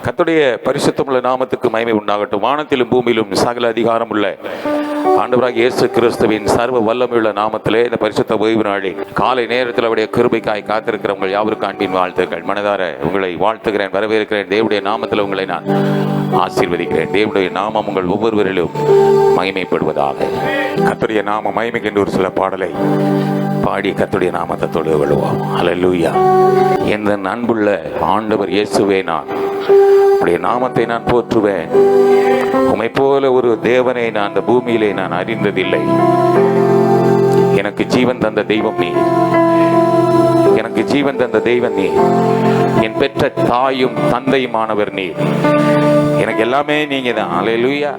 கர்த்தருடைய பரிசுத்தமுள்ள நாமத்துக்கு மகிமை உண்டாகட்டும். வானத்திலும் பூமியிலும் சகல அதிகாரம் உள்ள ஆண்டவராகிய இயேசு கிறிஸ்துவின் சர்வ வல்லமையுள்ள நாமத்திலே இந்த பரிசுத்த ஓய்வு நாளில் காலை நேரத்தில் அவருடைய கிருபைக்காய் காத்திருக்கிறவங்க யாவருக்கும் அன்பின் வாழ்த்துக்கள். மனதார உங்களை வாழ்த்துகிறேன், வரவேற்கிறேன். தேவனுடைய நாமத்தில் உங்களை நான் ஆசீர்வதிக்கிறேன். தேவனுடைய நாமம் உங்கள் ஒவ்வொருவரிலும் மகிமைப்படுவதாக. கர்த்தருடைய நாம மகிமைக்கு என்று ஒரு சில பாடலை பாடி கர்த்தருடைய நாமத்தை தொழுது கொள்வோம். அல்லேலூயா. எந்த அன்புள்ள ஆண்டவர் இயேசுவே, நான் உம்முடைய நாமத்தை நான் போற்றுவேன். உம்மை போல ஒரு தேவனை நான் அந்த பூமியிலே நான் அறிந்ததில்லை. எனக்கு ஜீவன் தந்த தெய்வம் நீ, எனக்கு ஜீவன் தந்த தெய்வம் நீ, என் பெற்ற தாயும் தந்தையுமானவர் நீ, எனக்கு எல்லாமே நீங்க தான். அல்லேலூயா.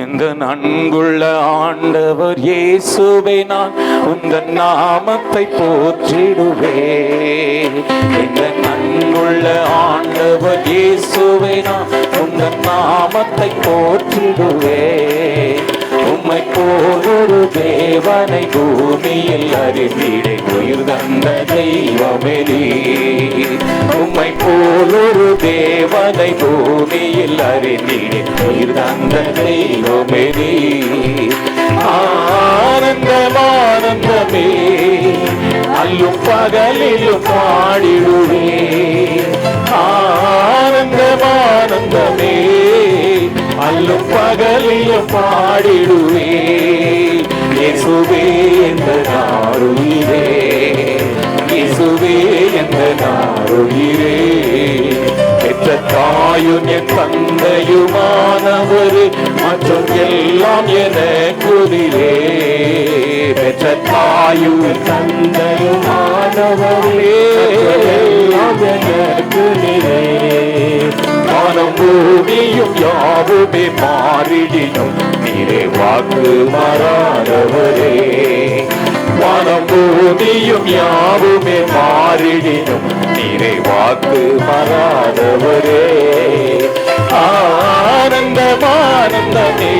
எந்த அன்புள்ள ஆண்டவர் இயேசுவே, நான் உந்தன் நாமத்தை போற்றிடுவேன். எந்த அன்புள்ள ஆண்டவர் இயேசுவே, நான் உந்தன் நாமத்தை போற்றிடுவேன். உம்மை போலொரு தேவனை பூமியில் அறிந்திடே உயிர் தந்த தெய்வமே நீ. உம்மை போலொரு தேவனை பூமியில் அறிந்திடே உயிர் தந்த தெய்வமே நீ. ஆனந்தம் ஆனந்தமே, அல்லும் பகலிலும் பாடிடுவே. ஆனந்தம் ஆனந்தமே, அல்லும் பகலிலும் பாடிடுவே. இயேசுவே என்ற நாருயிரே, இயேசுவே என்ற நாருயிரே. பெற்ற தாயும் என் தந்தையுமானவர் மற்றும் எல்லாம் எனக்குதிரே. பெற்ற தாயும் தந்தையுமானவரே, எல்லாம் எனக்குதிரே. வானம் பூமியும் யாவுமே மாறிடினும் நீரே வாக்கு மாறாதவரே. வானம் பூமியும் யாவுமே மாறிடினும் நீரே வாக்கு மாறாதவரே. ஆனந்தம் ஆனந்தமே,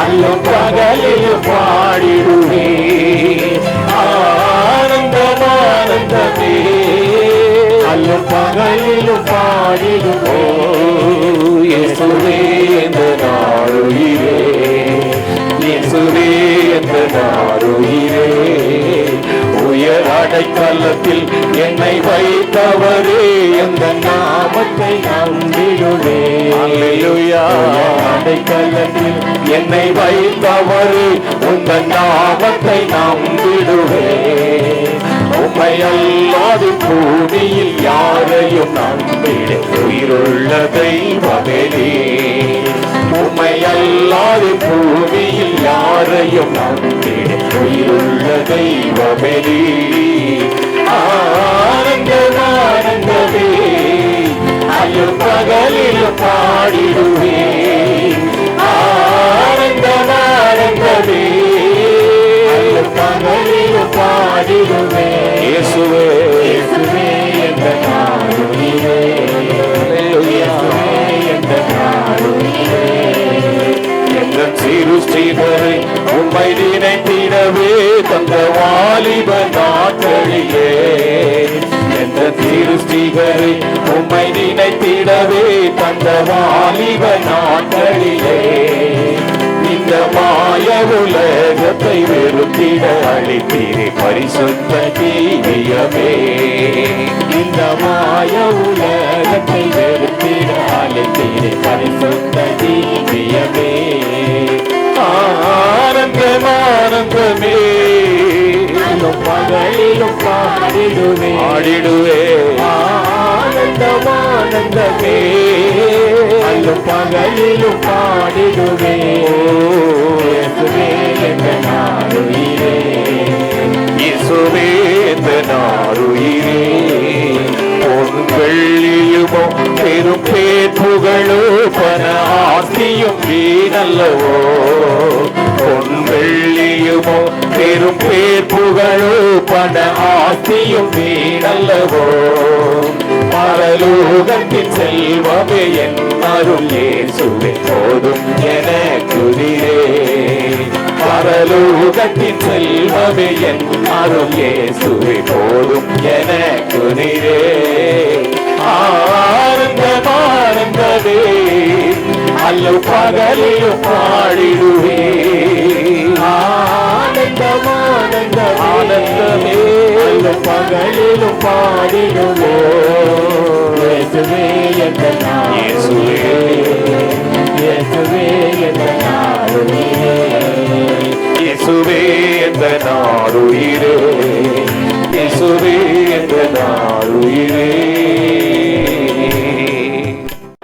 அல்லும் பகலிலும் பாடிடுவே. ஆனந்தம் ஆனந்தமே, அல்லும் பகலிலும் பாடிடுவே. இயேசுவே என்ற நாருயிரே, இயேசுவே என்ற நாருயிரே. உயர் அடைக்கலத்தில் என்னை வைத்தவரே, எந்த நாமத்தை நம்பிடுவே. அல்லேலூயா. அடைக்கலத்தில் என்னை வைத்தவரே, உந்த நாமத்தை நம்பிடுவே. உம்மை அல்லாது பூமியில் யாரையும் நம்பிட உயிருள்ள தெய்வமே நீ. உம்மை அல்லாது பூமியில் யாரையும் நம்பிட உயிருள்ள தெய்வமே நீ. ஆனந்தம் ஆனந்தமே, அல்லும் பகலிலும் பாடிடுவே. ஆனந்தம் ஆனந்தமே, அல்லும் பகலிலும் பாடிடுவே. இயேசுவே இயேசுவே என்ற நாருயிரே, இயேசுவே என்ற நாருயிரே. என்ற சிருஷ்டிகரை உம்மை நினைத்திடவே தந்த வாலிப நாட்களிலே. என்ற சிருஷ்டிகரை உம்மை நினைத்திடவே தந்த வாலிப நாட்களிலே. இந்த மாய உலகத்தை வெறுத்திட அளித்தீரே பரிசுத்த ஜீவியமே. இந்த மாய உலகத்தை வெறுத்திட அளித்தீரே பரிசுத்த ஜீவியமே. ஆனந்தம் ஆனந்தமே, அல்லும் பகலிலும் பாடிடுவே. ஆடிடுவே. ஆனந்தம் ஆனந்தமே, அல்லும் பகலிலும் பாடிடுவே. இயேசுவே என்ற நாருயிரே, இயேசுவே என்ற நாருயிரே. பொன் வெள்ளியுமோ பெரும் பேர் புகழோ பண ஆஸ்தியும் வீணல்லவோ. பொன் வெள்ளியுமோ பெரும் பேர் புகழோ பண ஆஸ்தியும் வீணல்லவோ. பரலோகத்தின் செல்வமே என் அருள் இயேசுவே போதும் எனக்குதிரே. பரலோகத்தின் செல்வமே என் அருள் இயேசுவே போதும் எனக்குதிரே. ஆனந்த அல்லும் பகலிலும் பாடிடுவே. ஆனந்தம் ஆனந்தம் ஆனந்தமே அல்லும் பகலிலும் பாடிடுவே. இயேசுவே என்ற நாமம், இயேசுவே இயேசுவே என்ற நாடுயிரே, இயேசுவே என்ற நாடுயிரே, இயேசுவே என்ற நாடுயிரே.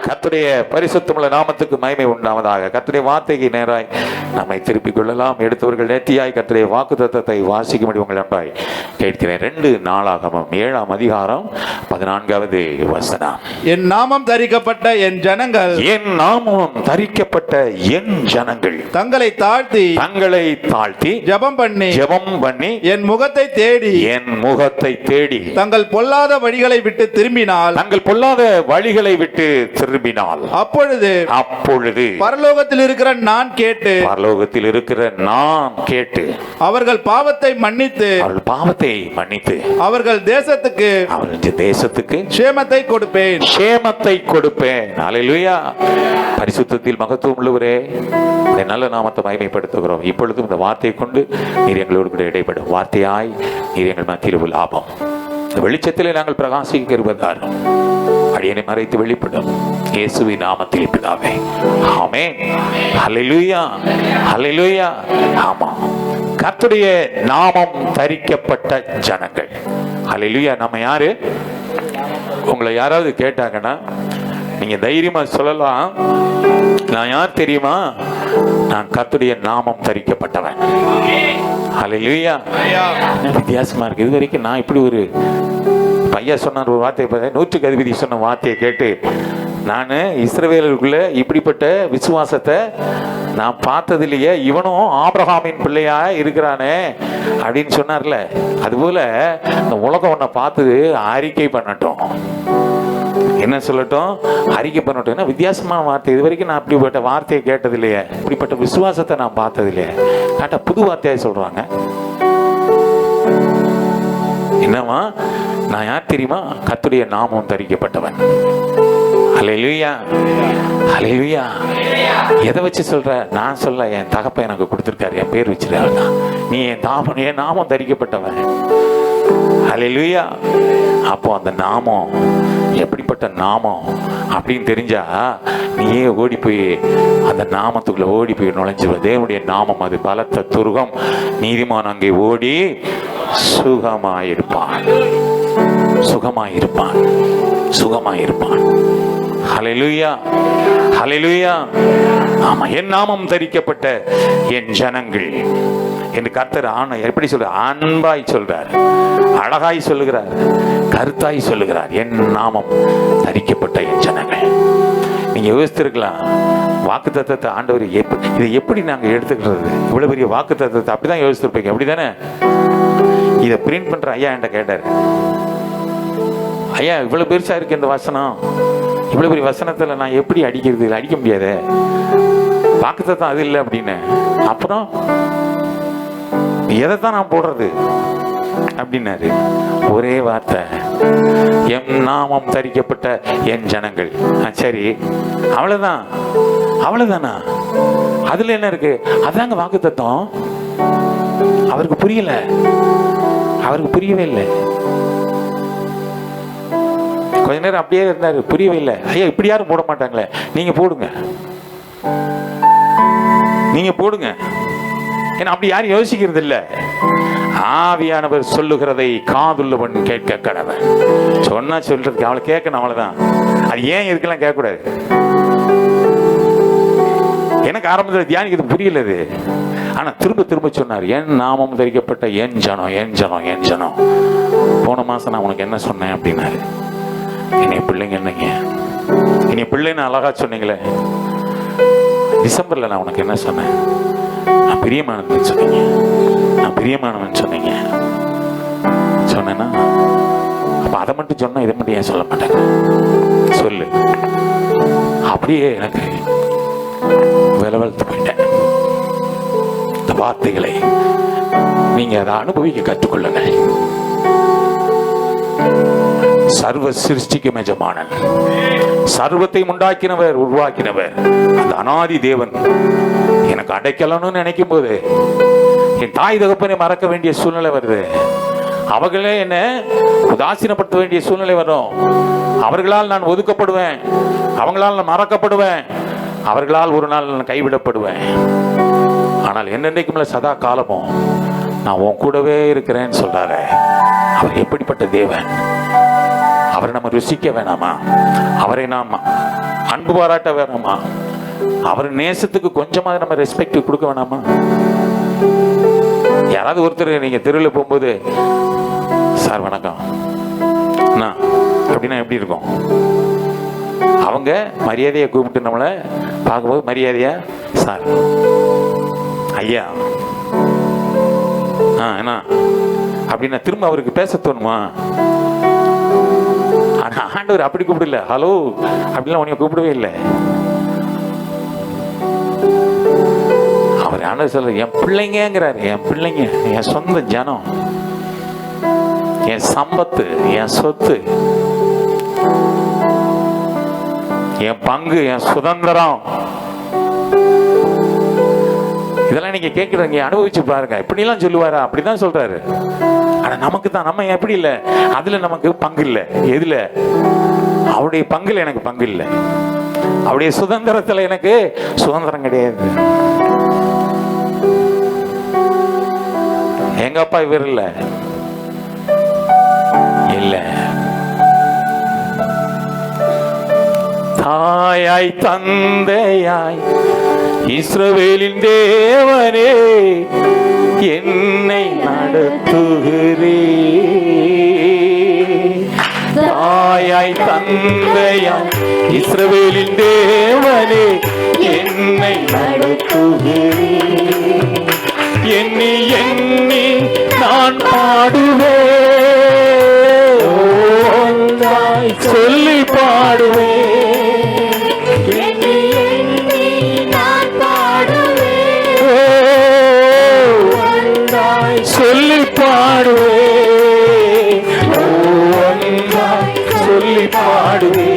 கர்த்தருடைய பரிசுத்தமுள்ள நாமத்துக்கு மகிமை உண்டாவதாக. கர்த்தருடைய வார்த்தைக்கு நேராய் நம்மை திருப்பிக் கொள்ளலாம். எடுத்தவர்கள் நேர்த்தியாய் கர்த்தருடைய வாக்குத்தத்தத்தை வாசிக்கும்படி உங்கள் அன்பாய் கேட்கிறேன். 2 நாளாகமம் 7ஆம் அதிகாரம் 14வது வசனம். என் நாமம் தரிக்கப்பட்ட என் ஜனங்கள், என் நாமம் தரிக்கப்பட்ட என் ஜனங்கள் தங்களை தாழ்த்தி ஜெபம் பண்ணி என் முகத்தை தேடி தங்கள் பொல்லாத வழிகளை விட்டு திரும்பினால் அப்பொழுது பரலோகத்தில் இருக்கிற நான் கேட்டு அவர்கள் பாவத்தை மன்னித்து அவர்கள் தேசத்துக்கு சேமத்தை கொடுப்பேன். அல்லேலூயா. பரிசுத்தத்தில் மகத்துவம் உள்ளவரே, நல்ல நாமத்தை மகிமைப்படுத்துகிறோம். இப்பொழுதும் இந்த வார்த்தையை கொண்டு நீர் எங்களோடு கூட இடைப்படும். வார்த்தையாய் நீர் எங்கள் மத்தியில் லாபம். வெளிச்சத்திலே நாங்கள் பிரகாசிக்கிறதார் அடியனை மறைத்து வெளிப்படும். இயேசுவின் நாமத்தில் பிதாவே, ஆமென். ஹல்லேலூயா, ஹல்லேலூயா. ஆமா, கர்த்தருடைய நாமம் தரிக்கப்பட்ட ஜனங்கள். ஹல்லேலூயா. நம்ம யாரு? உங்களை யாராவது கேட்டாங்கன்னா நீங்க தைரியமா சொல்லலாம், நான் யார் தெரியுமா? நான் கர்த்தருடைய நாமம் தரிக்கப்பட்டவன். ஹல்லேலூயா. வித்தியாசமா இருக்கு. இது வரைக்கும் நான் இப்படி ஒரு பையன் சொன்ன ஒரு வார்த்தையை, 100க்கு அதிபதி சொன்ன வார்த்தையை கேட்டு நான் இஸ்ரவேலருக்குள்ள இப்படிப்பட்ட விசுவாசத்தை நான் பார்த்ததிலேயே, இவனும் ஆபிரகாமின் பிள்ளையா இருக்கிறானே அப்படின்னு சொன்னார்ல, அதுபோல இந்த உலகம் ஒன்றை பார்த்து அறிக்கை பண்ணட்டும். என்ன சொல்லட்டும்? அறிக்கை பண்ணட்டும். என்ன வித்தியாசமான வார்த்தை. இது வரைக்கும் நான் இப்படிப்பட்ட வார்த்தையை கேட்டதில்லையே, இப்படிப்பட்ட விசுவாசத்தை நான் பார்த்ததில்லையே. கேட்டால் புது வார்த்தையாக சொல்றாங்க. என்னவா? நான் யார் தெரியுமா? கர்த்தருடைய நாமம் தரிக்கப்பட்டவன். ஹல்லேலூயா, ஹல்லேலூயா. எதை வச்சு சொல்ற? நான் சொல்ல, என் தகப்பன் எனக்கு கொடுத்திருக்காரு, என் பேர் வச்சிருக்காங்க. நீ என் நாமம் தரிக்கப்பட்டவன். ஹல்லேலூயா. அப்போ அந்த நாமம் எப்படிப்பட்ட நாமம் அப்படின்னு தெரிஞ்சா நீயே ஓடி போய் அந்த நாமத்துக்குள்ள ஓடி போய் நுழைஞ்சுவ. தேவனுடைய நாமம் அது பலத்த துருகம், நீதிமான் அங்கே ஓடி சுகமாயிருப்பான், சுகமாயிருப்பான், சுகமாயிருப்பான். ஹல்லேலூயா, ஹல்லேலூயா. ஆமா, என் நாமம் தரிக்கப்பட்ட என் ஜனங்கள் என்று கர்த்தர் எப்படி சொல்ற? அன்பாய் சொல்றார், அழகாய் சொல்லுகிறார், கருத்தாய் சொல்லுகிறார். என் நாமம் தரிக்கப்பட்ட என் ஜனங்கள். நீங்க யோசித்திருக்கலாம், வாக்கு தத்தத்தை ஆண்டவர் இதை எப்படி நாங்க எடுத்துக்கிறது? இவ்வளவு பெரிய வாக்கு தத்தத்தை அப்படிதான் யோசித்திருப்பீங்க, அப்படிதானே? இதை பிரிண்ட் பண்ற ஐயா என்கிட்ட கேட்டார், ஐயா இவ்வளவு பெருசா இருக்கு இந்த வசனம், இவ்வளவு பெரிய வசனத்துல நான் எப்படி அடிக்கிறது? அடிக்க முடியாது, வாக்கு தத்தம் அது இல்லை அப்படின்னு. அப்புறம் எதைத்தான் நான் போடுறது அப்படின்னாரு. ஒரே வார்த்தை, என் நாமம் தரிக்கப்பட்ட என் ஜனங்கள். சரி, அவ்வளவுதான். அவ்வளவுதானா? அதுல என்ன இருக்கு? அதாங்க வாக்கு தத்தம். அவருக்கு புரியல, அவருக்கு புரியவே இல்லை. கொஞ்ச நேரம் அப்படியே இருந்தாரு, புரியவே இல்லை. ஐயா இப்படி யாரும் போட மாட்டாங்களே, நீங்க போடுங்க, நீங்க போடுங்க. ஏன்னா அப்படி யாரும் யோசிக்கிறது இல்லை. ஆவியானவர் சொல்லுகிறதை காதுள்ளவன் கேட்க கடவன். சொன்னா சொல்றதுக்கு அவளை கேட்கணும், அவ்வளவுதான். அது ஏன் இருக்கலாம் கேட்கக்கூடாது. எனக்கு ஆரம்பத்தில் தியானிக்கிறது புரியல அது. ஆனா திரும்ப திரும்ப சொன்னார், என் நாமம் தரிக்கப்பட்ட என் ஜனம், என் ஜனம், என் ஜனம். போன மாசம் நான் உனக்கு என்ன சொன்னேன் அப்படின்னாரு. என்னைய பிள்ளைங்க என்னங்க, என்னைய பிள்ளைன்னு அழகா சொன்னீங்களே. டிசம்பர்ல நான் உனக்கு என்ன சொன்னேன்? நான் பிரியமானவன் சொன்னீங்க, நான் பிரியமானவன் சொன்னீங்க. சொன்னேன்னா அப்ப அதை மட்டும் சொன்னா இதை மட்டும் ஏன் சொல்ல மாட்டேங்க? சொல்லு. அப்படியே எனக்கு விலவழுத்து போயிட்டேன். இந்த வார்த்தைகளை நீங்க அதை அனுபவிக்க கற்றுக்கொள்ளுங்க. சர்வ சிருஷ்டிக்கும் எஜமானன், சர்வத்தை உண்டாக்கினவர், உருவாக்கினவர், அந்த அனாதி தேவன் எனக்கு அடைக்கலன்னு நினைக்கும் போது என் தாய் தகப்பனை மறக்க வேண்டிய சூழ்நிலை வருது. அவர்களே என்ன உதாசீனப்படுத்த வேண்டிய சூழ்நிலை வரும். அவர்களால் நான் ஒதுக்கப்படுவேன், அவங்களால் நான் மறக்கப்படுவேன், அவர்களால் ஒரு நாள் நான் கைவிடப்படுவேன். ஆனால் என்னென்னைக்கும்ல சதா காலமும் நான் உன் கூடவே இருக்கிறேன்னு சொல்றாரு. அவர் எப்படிப்பட்ட தேவன்! அவரை நம்ம ருசிக்க வேணாமா? அவரை நாம் அன்பு பாராட்ட வேணாமா? அவர் நேசத்துக்கு கொஞ்சமாக நம்ம ரெஸ்பெக்ட் கொடுக்க வேணாமா? யாராவது ஒருத்தர் நீங்க தெருவில் போகும்போது, சார் வணக்கம் அப்படின்னா எப்படி இருக்கும்? அவங்க மரியாதையை கூப்பிட்டு நம்மளை பார்க்கும்போது மரியாதையா சார், ஐயா, என்ன அப்படின்னா திரும்ப அவருக்கு பேச தோணுமா? ஆனா ஆண்டவர் அப்படி கூப்பிடல. ஹலோ அப்படிலாம் உன்னை கூப்பிடவே இல்லை. அவர் ஆண்டவர் சொல்ற என் பிள்ளைங்கிறாரு. என் பிள்ளைங்க, என் சொந்த ஜனம், என் சம்பத்து, என் சொத்து, என் பங்கு, என் சுதந்திரம். இதெல்லாம் நீங்க கேட்குறீங்க, அனுபவிச்சு பாருங்க. இப்படிலாம் சொல்லுவாரா? அப்படிதான் சொல்றாரு. ஆனா நமக்கு தான், நம்ம எப்படி இல்லை, அதுல நமக்கு பங்கு இல்லை. எதுல? அவருடைய பங்குல எனக்கு பங்கு இல்லை. அவருடைய சுதந்திரத்துல எனக்கு சுதந்திரம் கிடையாது. எங்க அப்பா இவர் இல்ல இல்ல. தாயாய் தந்தையாய் இஸ்ரவேலின் தேவனே என்னை நடத்துகிறே. தாயாய் தந்தையாய் இஸ்ரவேலின் தேவனே என்னை நடத்துகிறே. எண்ணி எண்ணி நான் பாடுவேன், சொல்லி பாடுவேன். எண்ணி எண்ணி நான் பாடுவேன், சொல்லி பாடுவேன். சொல்லி பாடுவேன்,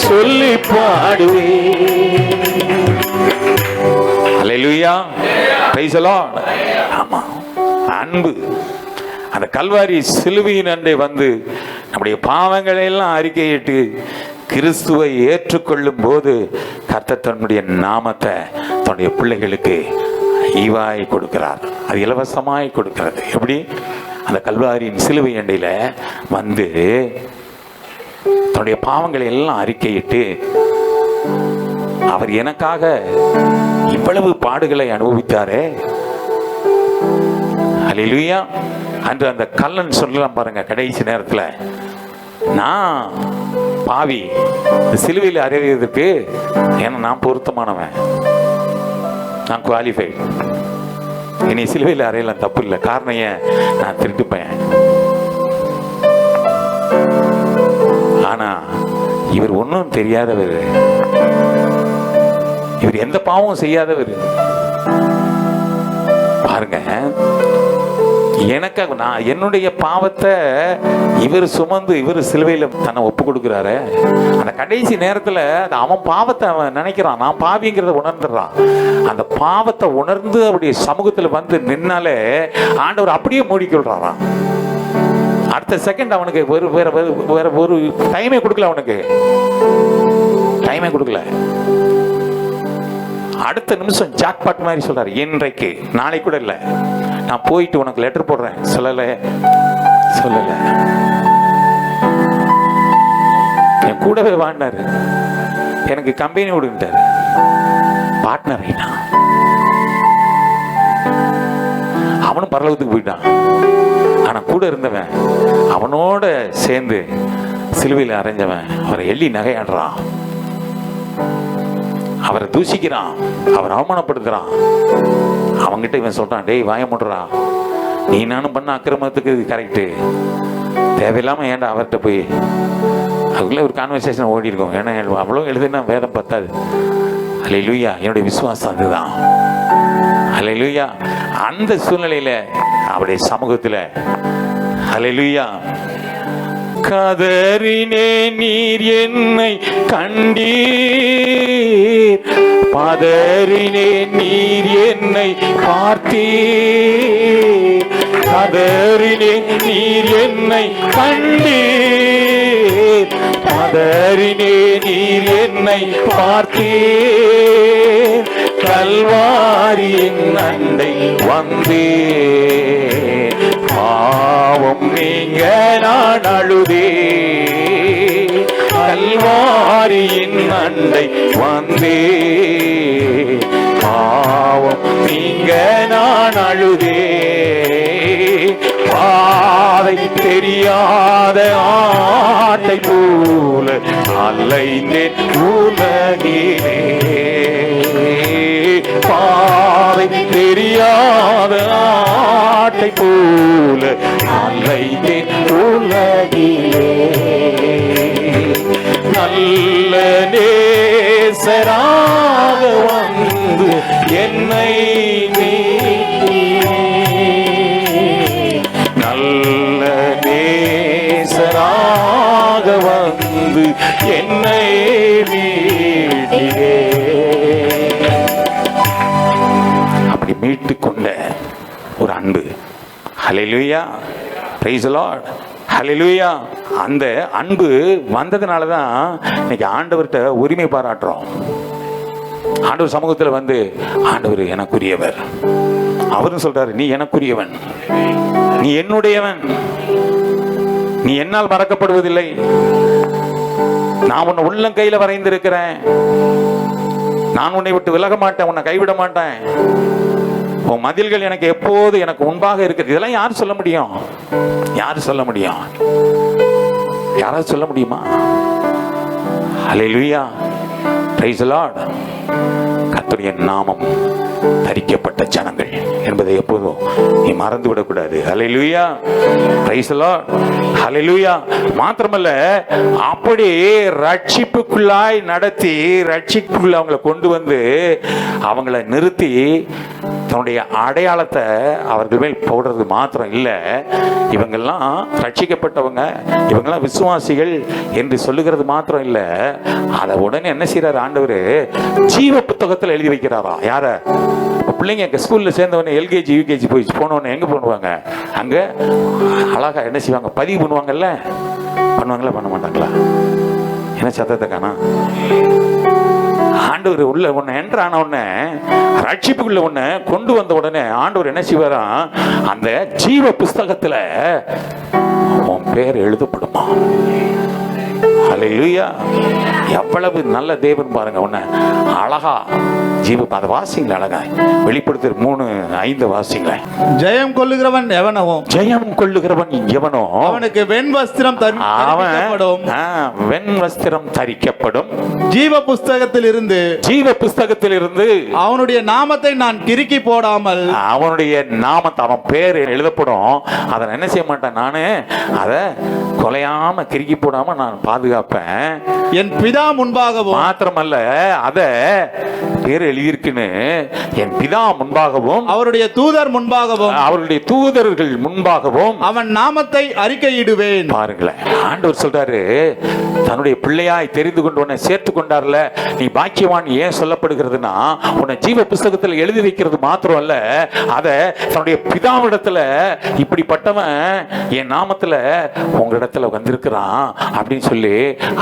சொல்லி பாடுவேன். ஹல்லேலூயா, பிரைஸ் தி லார்ட். ஆமா, அன்பு அந்த கல்வாரி சிலுவையின் அண்டை வந்து நம்முடைய பாவங்களை எல்லாம் அறிக்கையிட்டு கிறிஸ்துவை ஏற்றுக்கொள்ளும் போது கர்த்தர் தன்னுடைய நாமத்தை தன்னுடைய பிள்ளைகளுக்கு ஈவாய் கொடுக்கிறார். அது இலவசமாய் கொடுக்கிறது. எப்படி? அந்த கல்வாரியின் சிலுவை அண்டையில வந்து தன்னுடைய பாவங்களை எல்லாம் அறிக்கையிட்டு அவர் எனக்காக இவ்வளவு பாடுகளை அனுபவித்தாரே. ஹல்லேலூயா. அன்று அந்த கல்லன் சொல்லலாம் பாருங்க, கடைசி நேரத்தில் நான் பாவி, சிலுவையில் அறைவதற்கு ஏன்னா நான் பொருத்தமானவன், நான் குவாலிஃபைட், இனி சிலுவையில் அறையலாம், தப்பு இல்லை. காரணம் ஏன்? நான் திருட்டு பையன். ஆனா இவர் ஒன்றும் தெரியாதவர், இவர் எந்த பாவமும் செய்யாதவர். பாருங்க, எனக்கு நான் என்னுடைய பாவத்தை இவர் சுமந்து இவர் சிலுவையில் தன்னை ஒப்பு கொடுக்கிறாரு. அந்த கடைசி நேரத்தில் அவன் பாவத்தை அவன் நினைக்கிறான், நான் பாவிங்கிறத உணர்ந்துடுறான். அந்த பாவத்தை உணர்ந்து அவருடைய சமூகத்தில் வந்து நின்னாலே ஆண்டவர் அப்படியே மூடிக்கொள்றாராம். அடுத்த செகண்ட் அவனுக்கு வேற ஒரு டைமே கொடுக்கல, அவனுக்கு டைமே கொடுக்கல. அடுத்த நிமிஷம் ஜாக்பாட் மாதிரி சொல்றாரு, இன்றைக்கு, நாளைக்கு கூட இல்லை, நான் போயிட்டு உனக்கு லெட்டர் போடுறேன். சொல்லல என் கூடவே வாழ்ந்தாரு, எனக்கு கம்பெனி விடுட்டாரு, பார்ட்னர் ஆயிட்டான். அவனும் பரலோகத்துக்கு போயிட்டான். ஆனா கூட இருந்தவன், அவனோட சேர்ந்து சிலுவையில் அரைஞ்சவன் அவரை எள்ளி நகையாடுறான், அவரை தூசிக்கிறான், அவர் அவமானப்படுத்துறான். அவங்கிட்ட இவன் சொல்றான், டேய் வாய முடுறா, நீ நானும் பண்ண அக்கிரமத்துக்கு இது கரெக்டு, தேவையில்லாம ஏன்டா அவர்கிட்ட போய். அதுக்குள்ள ஒரு கான்வர்சேஷன் ஓடி இருக்கும். ஏன்னா அவ்வளோ எழுதுனா வேதம் பத்தாது. ஹல்லேலூயா, என்னுடைய விசுவாசம் அதுதான். ஹல்லேலூயா. அந்த சூழ்நிலையில அவருடைய சமூகத்தில் ஹல்லேலூயா. கதறினே நீர் என்னை கண்டீர், பதறினே நீர் என்னை பார்த்தீர். கதறினே நீர் என்னை கண்டீர், பதறினே நீர் என்னை பார்த்தீர். கல்வாரியின் அண்டை வந்தேன், பாவம் நீங்க நான் அழுதே. கல்வாரியின் அண்டை வந்தே, பாவம் நீங்க நான் அழுதே. பாதை தெரியாத ஆட்டை போல அலைந்தேன் உலகிலே. பாதை தெரியாத ஆட்டை போல அலைந்தேன் உலகிலே. நல்ல நேசராக வந்து என்னை மீட்டீரே. நல்ல நேசராக வந்து என்னை மீட்டீரே. அப்படி மீட்டு கொண்ட ஒரு அன்பு. ஹல்லேலூயா, பிரைஸ் தி லார்ட், ஹல்லேலூயா. அந்த அன்பு வந்ததுனால தான் இன்னைக்கு ஆண்டவர்கிட்ட உரிமை பாராட்டுறோம். ஆண்டவர் சமூகத்தில் வந்து ஆண்டவர் எனக்குரியவர், அவரும் சொல்றாரு நீ எனக்குரியவன், நீ என்னுடையவன், நீ என்னால் மறக்கப்படுவதில்லை, நான் உன்னை உள்ளங்கையில வரைந்திருக்கிறேன், நான் உன்னை விட்டு விலக மாட்டேன், உன்னை கைவிட மாட்டேன், உன் மதில்கள் எனக்கு எப்போது எனக்கு முன்பாக இருக்குது. இதெல்லாம் யார் சொல்ல முடியும்? யார் சொல்ல முடியும்? யாராவது சொல்ல முடியுமா? ஹல்லேலூயா, பிரைஸ் தி லார்ட். கர்த்தருடைய நாமம் தரிக்கப்பட்ட ஜனங்கள் என்பதை எப்போதும் நீ மறந்து விடக்கூடாது. ஹல்லேலூயா, பிரைஸ் தி லார்ட், ஹல்லேலூயா. மாத்திரமல்ல, அப்படி ரட்சிப்புக்குள்ளாய் நடத்தி ரட்சிப்புக்குள்ள அவங்களை கொண்டு வந்து அவங்களை நிறுத்தி தன்னுடைய அடையாளத்தை அவர்கள் மேல் போடுறது மாத்திரம் இல்லை, இவங்கெல்லாம் ரட்சிக்கப்பட்டவங்க, இவங்கெல்லாம் விசுவாசிகள் என்று சொல்லுகிறது மாத்திரம் இல்லை, அதை உடனே என்ன செய்யறாரு ஆண்டவர்? ஜீவ புத்தகத்தில் எழுதி வைக்கிறாரா. யார? பிள்ளைங்க ஸ்கூல்ல சேர்ந்தவொடனே எல்கேஜி யூகேஜி போய் போனவொடனே எங்க பண்ணுவாங்க? அங்க அழகா என்ன செய்வாங்க? பதிவு பண்ணுவாங்கல்ல. பண்ணுவாங்களா பண்ண மாட்டாங்களா? என்ன சத்தத்தை காணா? ஆண்டவர் உள்ள ஒன்னு என்ட்ரு ஆன உடனே, ரட்சிப்புக்குள்ள ஒன்னு கொண்டு வந்த உடனே ஆண்டவர் என்ன செய்வாரா? அந்த ஜீவ புஸ்தகத்துல உன் பேர் எழுதப்படுமா? ஹல்லேலூயா. எவ்வளவு நல்ல தேவன் பாருங்க. உன்னை அழகா ஜீவ அதை வாசிங்களா? அழகா வெளிப்படுத்துற 3:5 வாசிங்களேன். ஜெயம் கொள்ளுகிறவன் எவனோ, ஜெயம் கொள்ளுகிறவன் எவனோ அவனுக்கு வெண் வஸ்திரம் தரிக்கப்படும், வெண் வஸ்திரம் தரிக்கப்படும். ஜீவ புஸ்தகத்தில் இருந்து, ஜீவ புஸ்தகத்தில் இருந்து அவனுடைய நாமத்தை நான் கிறுக்கி போடாமல், அவனுடைய நாமத்தை, அவன் பேர் எழுதப்படும். அதை என்ன செய்ய மாட்டேன் நானு, அதை கொலையாம கிறுக்கி போடாம நான் பாதுகாப்பேன். என் பிதா முன்பாகவும், மாத்திரமல்ல அத பேர் எழுதியிருக்குன்னு என் பிதா முன்பாகவும், அவருடைய தூதர் முன்பாகவும், அவருடைய தூதர்கள் முன்பாகவும் அவன் நாமத்தை அறிக்கையிடுவேன். பாருங்களேன், ஆண்டவர் சொல்றாரு, தன்னுடைய பிள்ளையாய் தெரிந்து கொண்டு உன்னை சேர்த்து கொண்டார்ல, நீ பாக்கியவான் ஏன் சொல்லப்படுகிறதுனா, உன்னை ஜீவ புஸ்தகத்தில் எழுதி வைக்கிறது மாத்திரம் அல்ல, அத தன்னுடைய பிதாவிடத்துல இப்படிப்பட்டவன் என் நாமத்துல உங்களிடத்துல வந்திருக்கிறான் அப்படின்னு சொல்லி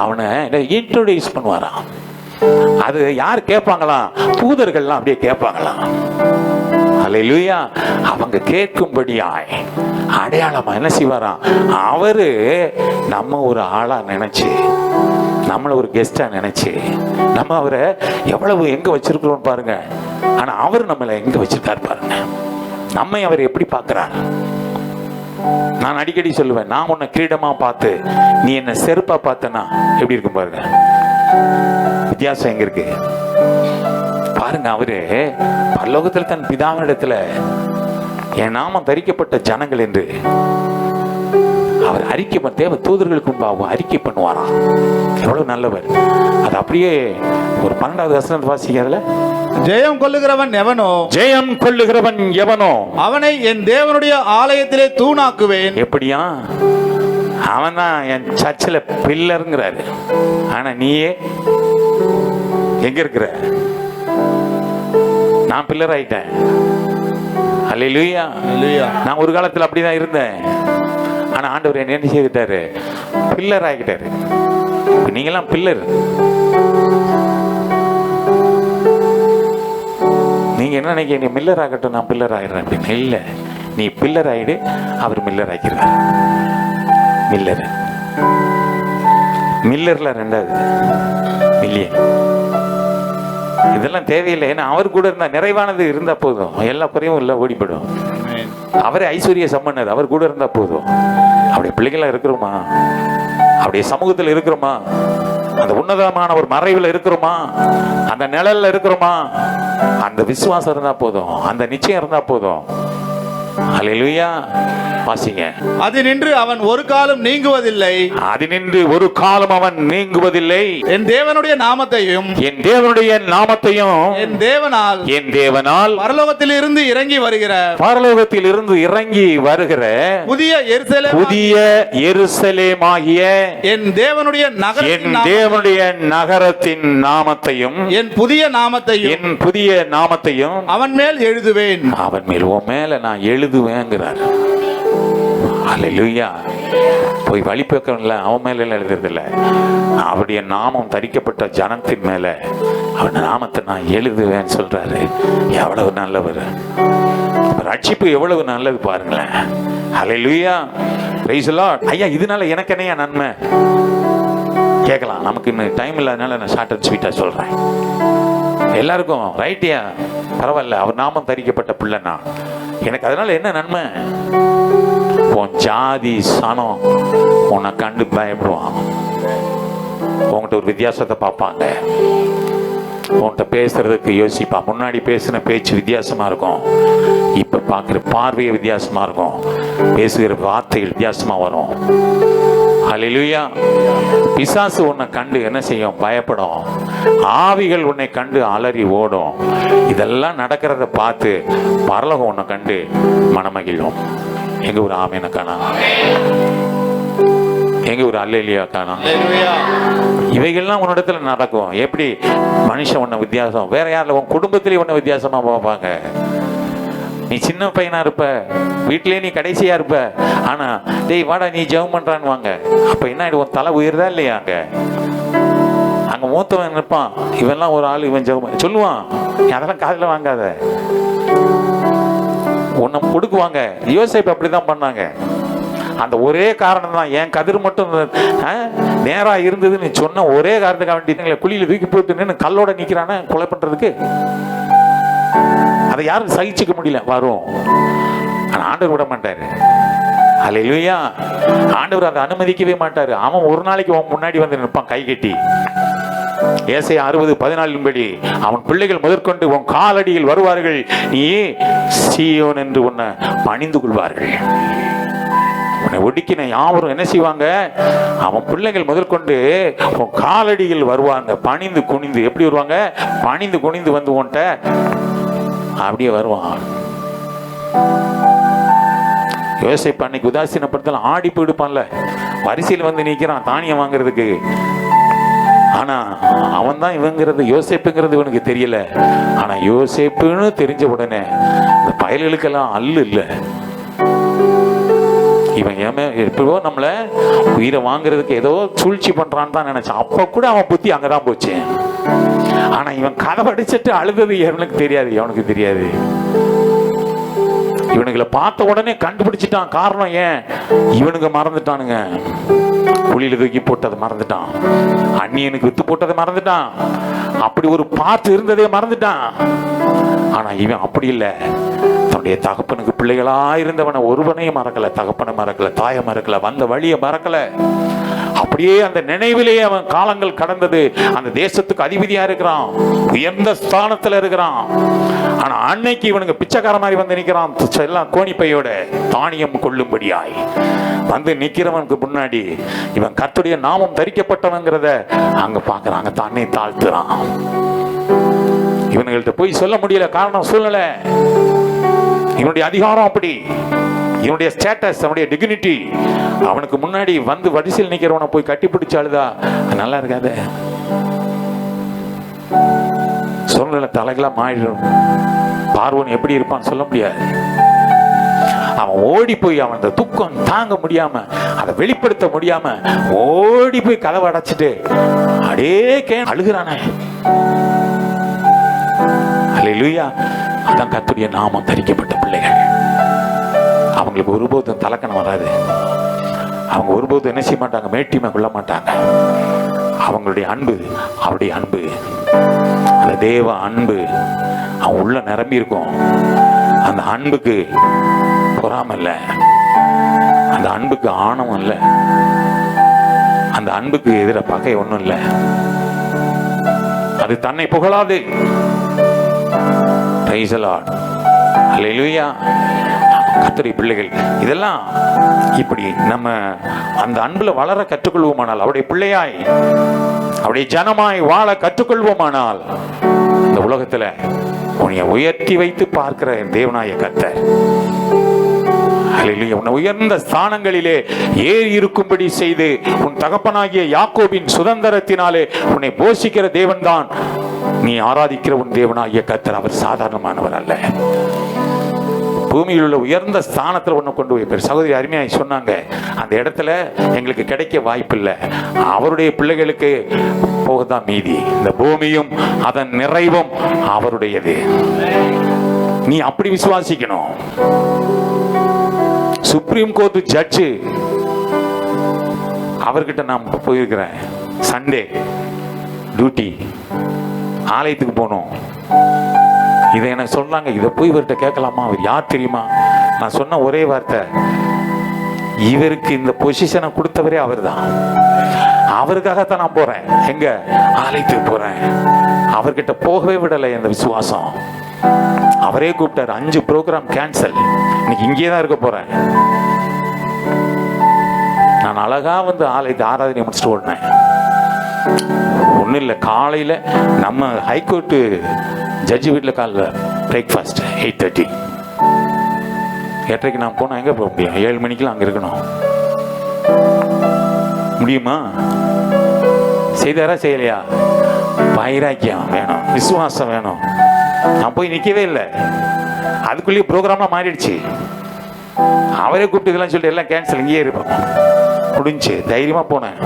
அவனை இன்ட்ரோடியூஸ் பண்ணுவாராம். அது யார் கேட்பாங்களாம்? தூதர்கள்லாம் அப்படியே கேட்பாங்களாம். ஹல்லேலூயா. அவங்க கேட்கும்படியாய் அடையாளமா என்ன செய்வாராம்? அவரு நம்ம ஒரு ஆளா நினைச்சு, நம்மள ஒரு கெஸ்டா நினைச்சு, நம்ம அவரை எவ்வளவு எங்க வச்சிருக்கிறோம் பாருங்க. ஆனா அவர் நம்மள எங்க வச்சிருக்காரு பாருங்க. நம்மை அவர் எப்படி பார்க்கிறார்? நான் அடிக்கடி சொல்லுவேன், நான் உன்னை கிரீடமா பார்த்து நீ என்ன செருப்பா பார்த்தனா எப்படி இருக்கும் பாருங்க. வித்தியாசம் எங்க இருக்கு பாருங்க. அவரு பரலோகத்தில் தன் பிதாவினிடத்துல என் நாமம் தரிக்கப்பட்ட ஜனங்கள் என்று அவர் அறிக்கை தேவ தூதர்களுக்கு முன்பாக அறிக்கை பண்ணுவாராம். எவ்வளவு நல்லவர். அது அப்படியே ஒரு 12வது வசனம் வாசிக்கிறதுல ஜெயம் கொள்ளுகிறவன் எவனோ ஜெயம் கொள்ளுகிறவன் எவனோ அவனை என் தேவனுடைய ஆலயத்திலே தூணாக்குவேன். எப்படியா? அவன் தான் என் சர்ச்சில் பில்லருங்கிறாரு. ஆனா நீயே எங்க இருக்கிற? நான் பில்லர் ஆயிட்டேன். அல்லேலூயா. நான் ஒரு காலத்தில் அப்படிதான் இருந்தேன். ஆனா ஆண்டவர் என்ன செய்துட்டாரு? பில்லர் ஆகிட்டாரு. நீங்கெல்லாம் பில்லர். நீங்க என்ன நினைக்கிறீங்க? மில்லர் ஆகட்டும், நான் பில்லர் ஆயிடுறேன் அப்படின்னு. இல்ல, நீ பில்லர் ஆயிடு, அவர் மில்லர் ஆக்கிறார். மில்லர் மில்லர்ல ரெண்டாவது மில்லியன். இதெல்லாம் தேவையில்லை. ஏன்னா அவர் கூட இருந்தா, நிறைவானது இருந்தா போதும், எல்லா குறையும் இல்லை, ஓடிப்படும். அவரே ஐஸ்வர்ய சம்பன்னர், அவர் கூட இருந்தா போதும். அப்படியே பிள்ளைகளா இருக்கிறோமா? அப்படியே சமூகத்தில் இருக்கிறோமா? அந்த உன்னதமான ஒரு மறைவில் இருக்கிறோமா? அந்த நிழல்ல இருக்கிறோமா? அந்த விசுவாசம் இருந்தா போதும், அந்த நிச்சயம் இருந்தா போதும். அல்லேலூயா. வாசிங்க. அதினின்று அவன் ஒரு காலம் நீங்குவதில்லை. அதினின்று ஒரு காலம் அவன் நீங்குவதில்லை. என் தேவனுடைய நாமத்தையும் என் தேவனுடைய நாமத்தையும் என் தேவனால் பரலோகத்தில் இருந்து இறங்கி வருகிற புதிய எருசலேமாகிய என் தேவனுடைய நகரத்தின் நாமத்தையும் என் புதிய நாமத்தையும் அவன் மேல் எழுதுவேன். அவன் மேல், உன் மேல நான் எழுதுவேங்கிறார். அல்லேலூயா. போய் வழிபேக்கல அவன் மேல எழுதுறதில்ல, அவருடைய நாமம் தரிக்கப்பட்ட ஜனத்தின் மேல அவன் நாமத்தை நான் எழுதுவேன்னு சொல்றாரு. எவ்வளவு நல்லவர்! ரட்சிப்பு எவ்வளவு நல்லது பாருங்களேன். அல்லேலூயா. Praise the lord. ஐயா, இதனால எனக்கு என்னையா நன்மை கேட்கலாம். நமக்கு இன்னும் டைம் இல்லாதனால நான் ஷார்ட் அண்ட் ஸ்வீட்டா சொல்றேன். எல்லாருக்கும் ரைட்டியா? பரவாயில்ல, அவர் நாமம் தரிக்கப்பட்ட பிள்ளைனா எனக்கு அதனால என்ன நன்மை? உன் ஜாதி சனம் உன்னை கண்டு பயப்படுவான். உன்கிட்ட ஒரு வித்தியாசத்தை பார்ப்பாங்க. உன்கிட்ட பேசுறதுக்கு யோசிப்பா. முன்னாடி பேசின பேச்சு வித்தியாசமா இருக்கும், இப்ப பார்க்குற பார்வையே வித்தியாசமா இருக்கும், பேசுகிற வார்த்தைகள் வித்தியாசமா வரும். அல்லேலூயா. பிசாசு உன்னை கண்டு என்ன செய்யும்? பயப்படும். ஆவிகள் உன்னை கண்டு அலறி ஓடும். இதெல்லாம் நடக்கிறத பார்த்து பரலோகம் உன்னை கண்டு மனமகிழும். எங்க ஒரு ஆமேன காணா? எங்க ஒரு அல்லேலூயா காணா? இவைகள்லாம் உன்னிடத்துல நடக்கும். எப்படி மனுஷன் உன்னை வித்தியாசம், வேற யாரில் உன் குடும்பத்திலேயே உன்னை வித்தியாசமா பார்ப்பாங்க. நீ சின்ன பையனா இருப்ப, வீட்டிலேயே நீ கடைசியா இருப்ப, ஆனா டேய் வாடா நீ ஜெபம் பண்றான்னு வாங்க. அப்ப என்ன ஆயிடும்? தலை உயர்தா இல்லையா? அங்க மூத்தவன் இருப்பான், இவெல்லாம் ஒரு ஆள், இவன் ஜெபம் சொல்லுவான். அதெல்லாம் காதுல வாங்காத, உன்னை கொடுக்குவாங்க. யோசேப்பு அப்படிதான் பண்ணாங்க. அந்த ஒரே காரணம் தான், என் கதிர் மட்டும் நேரா இருந்ததுன்னு சொன்ன ஒரே காரணத்துக்காக வேண்டி குழியில தூக்கி போட்டு நின்று கல்லோட நிக்கிறான கொலை பண்றதுக்கு. அதை யாரும் சகிச்சுக்க முடியல. வரும், ஆனா ஆண்டவர் விட மாட்டாரு. அல்லேலூயா. ஆண்டவர் அதை அனுமதிக்கவே மாட்டாரு. அவன் ஒரு நாளைக்கு அவன் முன்னாடி வந்து நிற்பான் கை கட்டி. ஏசாயா 60:14 படி அவன் பிள்ளைகள் முதற்கொண்டு உன் காலடியில் வருவார்கள், நீ சீயோன் என்று உன்னை பணிந்து கொள்வார்கள். உன்னை ஒடுக்கின யாவரும் என்ன செய்வாங்க? அவன் பிள்ளைகள் முதற்கொண்டு உன் காலடியில் வருவாங்க, பணிந்து குனிந்து. எப்படி வருவாங்க? பணிந்து குனிந்து வந்து உன்ட்ட அப்படியே வருவான். யோசேப்பு அன்னைக்கு உதாசீனப்படுத்தலாம், ஆடி போயிடுப்பான்ல, வரிசையில் வந்து நிற்கிறான் தானியம் வாங்குறதுக்கு. ஆனா அவன் தான் இவங்கிறது, யோசேப்புங்கிறது இவனுக்கு தெரியல. ஆனா யோசேப்புன்னு தெரிஞ்ச உடனே இந்த பயல்களுக்கெல்லாம் அல்லு இல்லை. இவன் எப்போ நம்மள உயிரை வாங்குறதுக்கு ஏதோ சூழ்ச்சி பண்றான்னு தான் நினைச்சான். அப்ப கூட அவன் புத்தி அங்கதான் போச்சு. ஆனா இவன் கதை படிச்சுட்டு அழுதது எவனுக்கு தெரியாது, எவனுக்கு தெரியாது. இவனுங்களை பார்த்த உடனே கண்டுபிடிச்சிட்டான். காரணம் ஏன்? இவனுக்கு மறந்துட்டானுங்க. குழியில தூக்கி போட்டதை மறந்துட்டான், அந்நியனுக்கு வித்து போட்டதை மறந்துட்டான், அப்படி ஒரு பார்த்து இருந்ததே மறந்துட்டான். ஆனா இவன் அப்படி இல்லை. தன்னுடைய தகப்பனுக்கு பிள்ளைகளா இருந்தவனை ஒருவனையும் மறக்கல, தகப்பனை மறக்கல, தாயை மறக்கல, வந்த வழியை மறக்கல. அப்படியே அந்த நினைவிலேயே அவன் காலங்கள் கடந்தது. அந்த தேசத்துக்கு அதிபதியா இருக்கிறான், உயர்ந்த ஸ்தானத்துல இருக்கிறான். ஆனா அன்னைக்கு இவனுக்கு பிச்சைக்கார மாதிரி வந்து நிக்கிறான், எல்லாம் கோணிப்பையோட தானியம் கொள்ளும்படியாய் வந்து நிக்கிறவனுக்கு முன்னாடி இவன் கர்த்தருடைய நாமம் தரிக்கப்பட்டவங்கிறத அங்க பாக்குறாங்க. தன்னை தாழ்த்துறான். இவனுங்கள்ட்ட போய் சொல்ல முடியல, காரணம் சூழ்நிலை. இவனுடைய அதிகாரம் அப்படி, இவனுடைய ஸ்டேட்டஸ், அவனுடைய டிக்னிட்டி. அவனுக்கு முன்னாடி வந்து வரிசையில் நிக்கிறவனை போய் கட்டி பிடிச்சு அழுதா நல்லா இருக்காது. சூழ்நிலை தலைகளா மாறிடும். பார்வோன் எப்படி இருப்பான்னு சொல்ல முடியாது. அவன் ஓடி போய் அவன் அந்த துக்கம் தாங்க முடியாம, அதை வெளிப்படுத்த முடியாம ஓடி போய் கதவை அடைச்சிட்டு அடே அழுகிறானே. அல்லேலூயா. அதான் கர்த்தருடைய நாமம் தரிக்கப்பட்ட பிள்ளைகள். அவங்களுக்கு ஒருபோதும் தலக்கணம் வராது. அவங்க ஒருபோதும் என்ன செய்ய மாட்டாங்க, மேட்டிமை கொள்ள மாட்டாங்க. அவங்களுடைய அன்பு அவருடைய அன்பு, அந்த தேவ அன்பு அவன் உள்ள நிரம்பி இருக்கும். அந்த அன்புக்கு பொறாமை இல்லை, அந்த அன்புக்கு ஆணவம் இல்லை, அந்த அன்புக்கு எதிர பகை ஒண்ணும் இல்லை. அது தன்னை புகழாது. Praise the Lord. Hallelujah. கர்த்தருடைய பிள்ளைகள் இதெல்லாம் இப்படி நம்ம அந்த அன்புல வளர கற்றுக்கொள்வோமானால், அவருடைய பிள்ளையாய் அவருடைய ஜனமாய் வாழ கற்றுக்கொள்வோமானால், இந்த உலகத்துல உன்னை உயர்த்தி வைத்து பார்க்கிற தேவனாய கர்த்தர் உன்னை உயர்ந்த ஸ்தானங்களிலே ஏறி இருக்கும்படி செய்து உன் தகப்பனாகிய யாக்கோபின் சுதந்திரத்தினாலே உன்னை போஷிக்கிற தேவன் தான் நீ ஆராதிக்கிற உன் தேவனாகிய கர்த்தர். அவர் சாதாரணமானவர் அல்ல. பூமியில் உள்ள உயர்ந்த ஸ்தானத்தில் ஒன்று கொண்டு போய் சகோதரி அருமையாய் சொன்னாங்க, அந்த இடத்துல எங்களுக்கு கிடைக்க வாய்ப்பு இல்லை, அவருடைய பிள்ளைகளுக்கு போகதான் மீதி. இந்த பூமியும் அதன் நிறைவும் அவருடையது. நீ அப்படி விசுவாசிக்கணும். சுப்ரீம் கோர்ட் ஜட்ஜு அவர்கிட்ட நான் போயிருக்கிறேன். சண்டே டியூட்டி ஆலயத்துக்கு போனோம். இதை என்ன சொன்னாங்க, இதை போய் இவர்கிட்ட கேட்கலாமா, அவர் யார் தெரியுமா? நான் சொன்ன ஒரே வார்த்தை, இவருக்கு இந்த பொசிஷனை கொடுத்தவரே அவர் தான். அவருக்காகத்தான் நான் போறேன். எங்க ஆலயத்துக்கு போறேன். அவர்கிட்ட போகவே விடலை இந்த விசுவாசம். அவரே கூப்பிட்டார். 5 ப்ரோக்ராம் கேன்சல். இன்னைக்கு இங்கே தான் இருக்க போறேன். நான் அழகா வந்து ஆலயத்தை ஆராதனை முடிச்சுட்டு ஓடினேன். ஒன்றும் இல்லை, காலையில் நம்ம ஹைகோர்ட்டு ஜட்ஜி வீட்டில் காலைல பிரேக்ஃபாஸ்ட் 8:30. 8:30 நான் போனால் எங்கே போக முடியும்? 7 மணிக்கெலாம் அங்கே இருக்கணும். முடியுமா? செய்தாரா செய்யலையா? வைராக்கியம் வேணும், விசுவாசம் வேணும். நான் போய் நிற்கவே இல்லை. அதுக்குள்ளேயே ப்ரோக்ராம்லாம் மாறிடுச்சு. அவரே கூப்பிட்டு இதெல்லாம் சொல்லிட்டு எல்லாம் கேன்சல், இங்கேயே இருப்போம். முடிஞ்சு தைரியமாக போனேன்.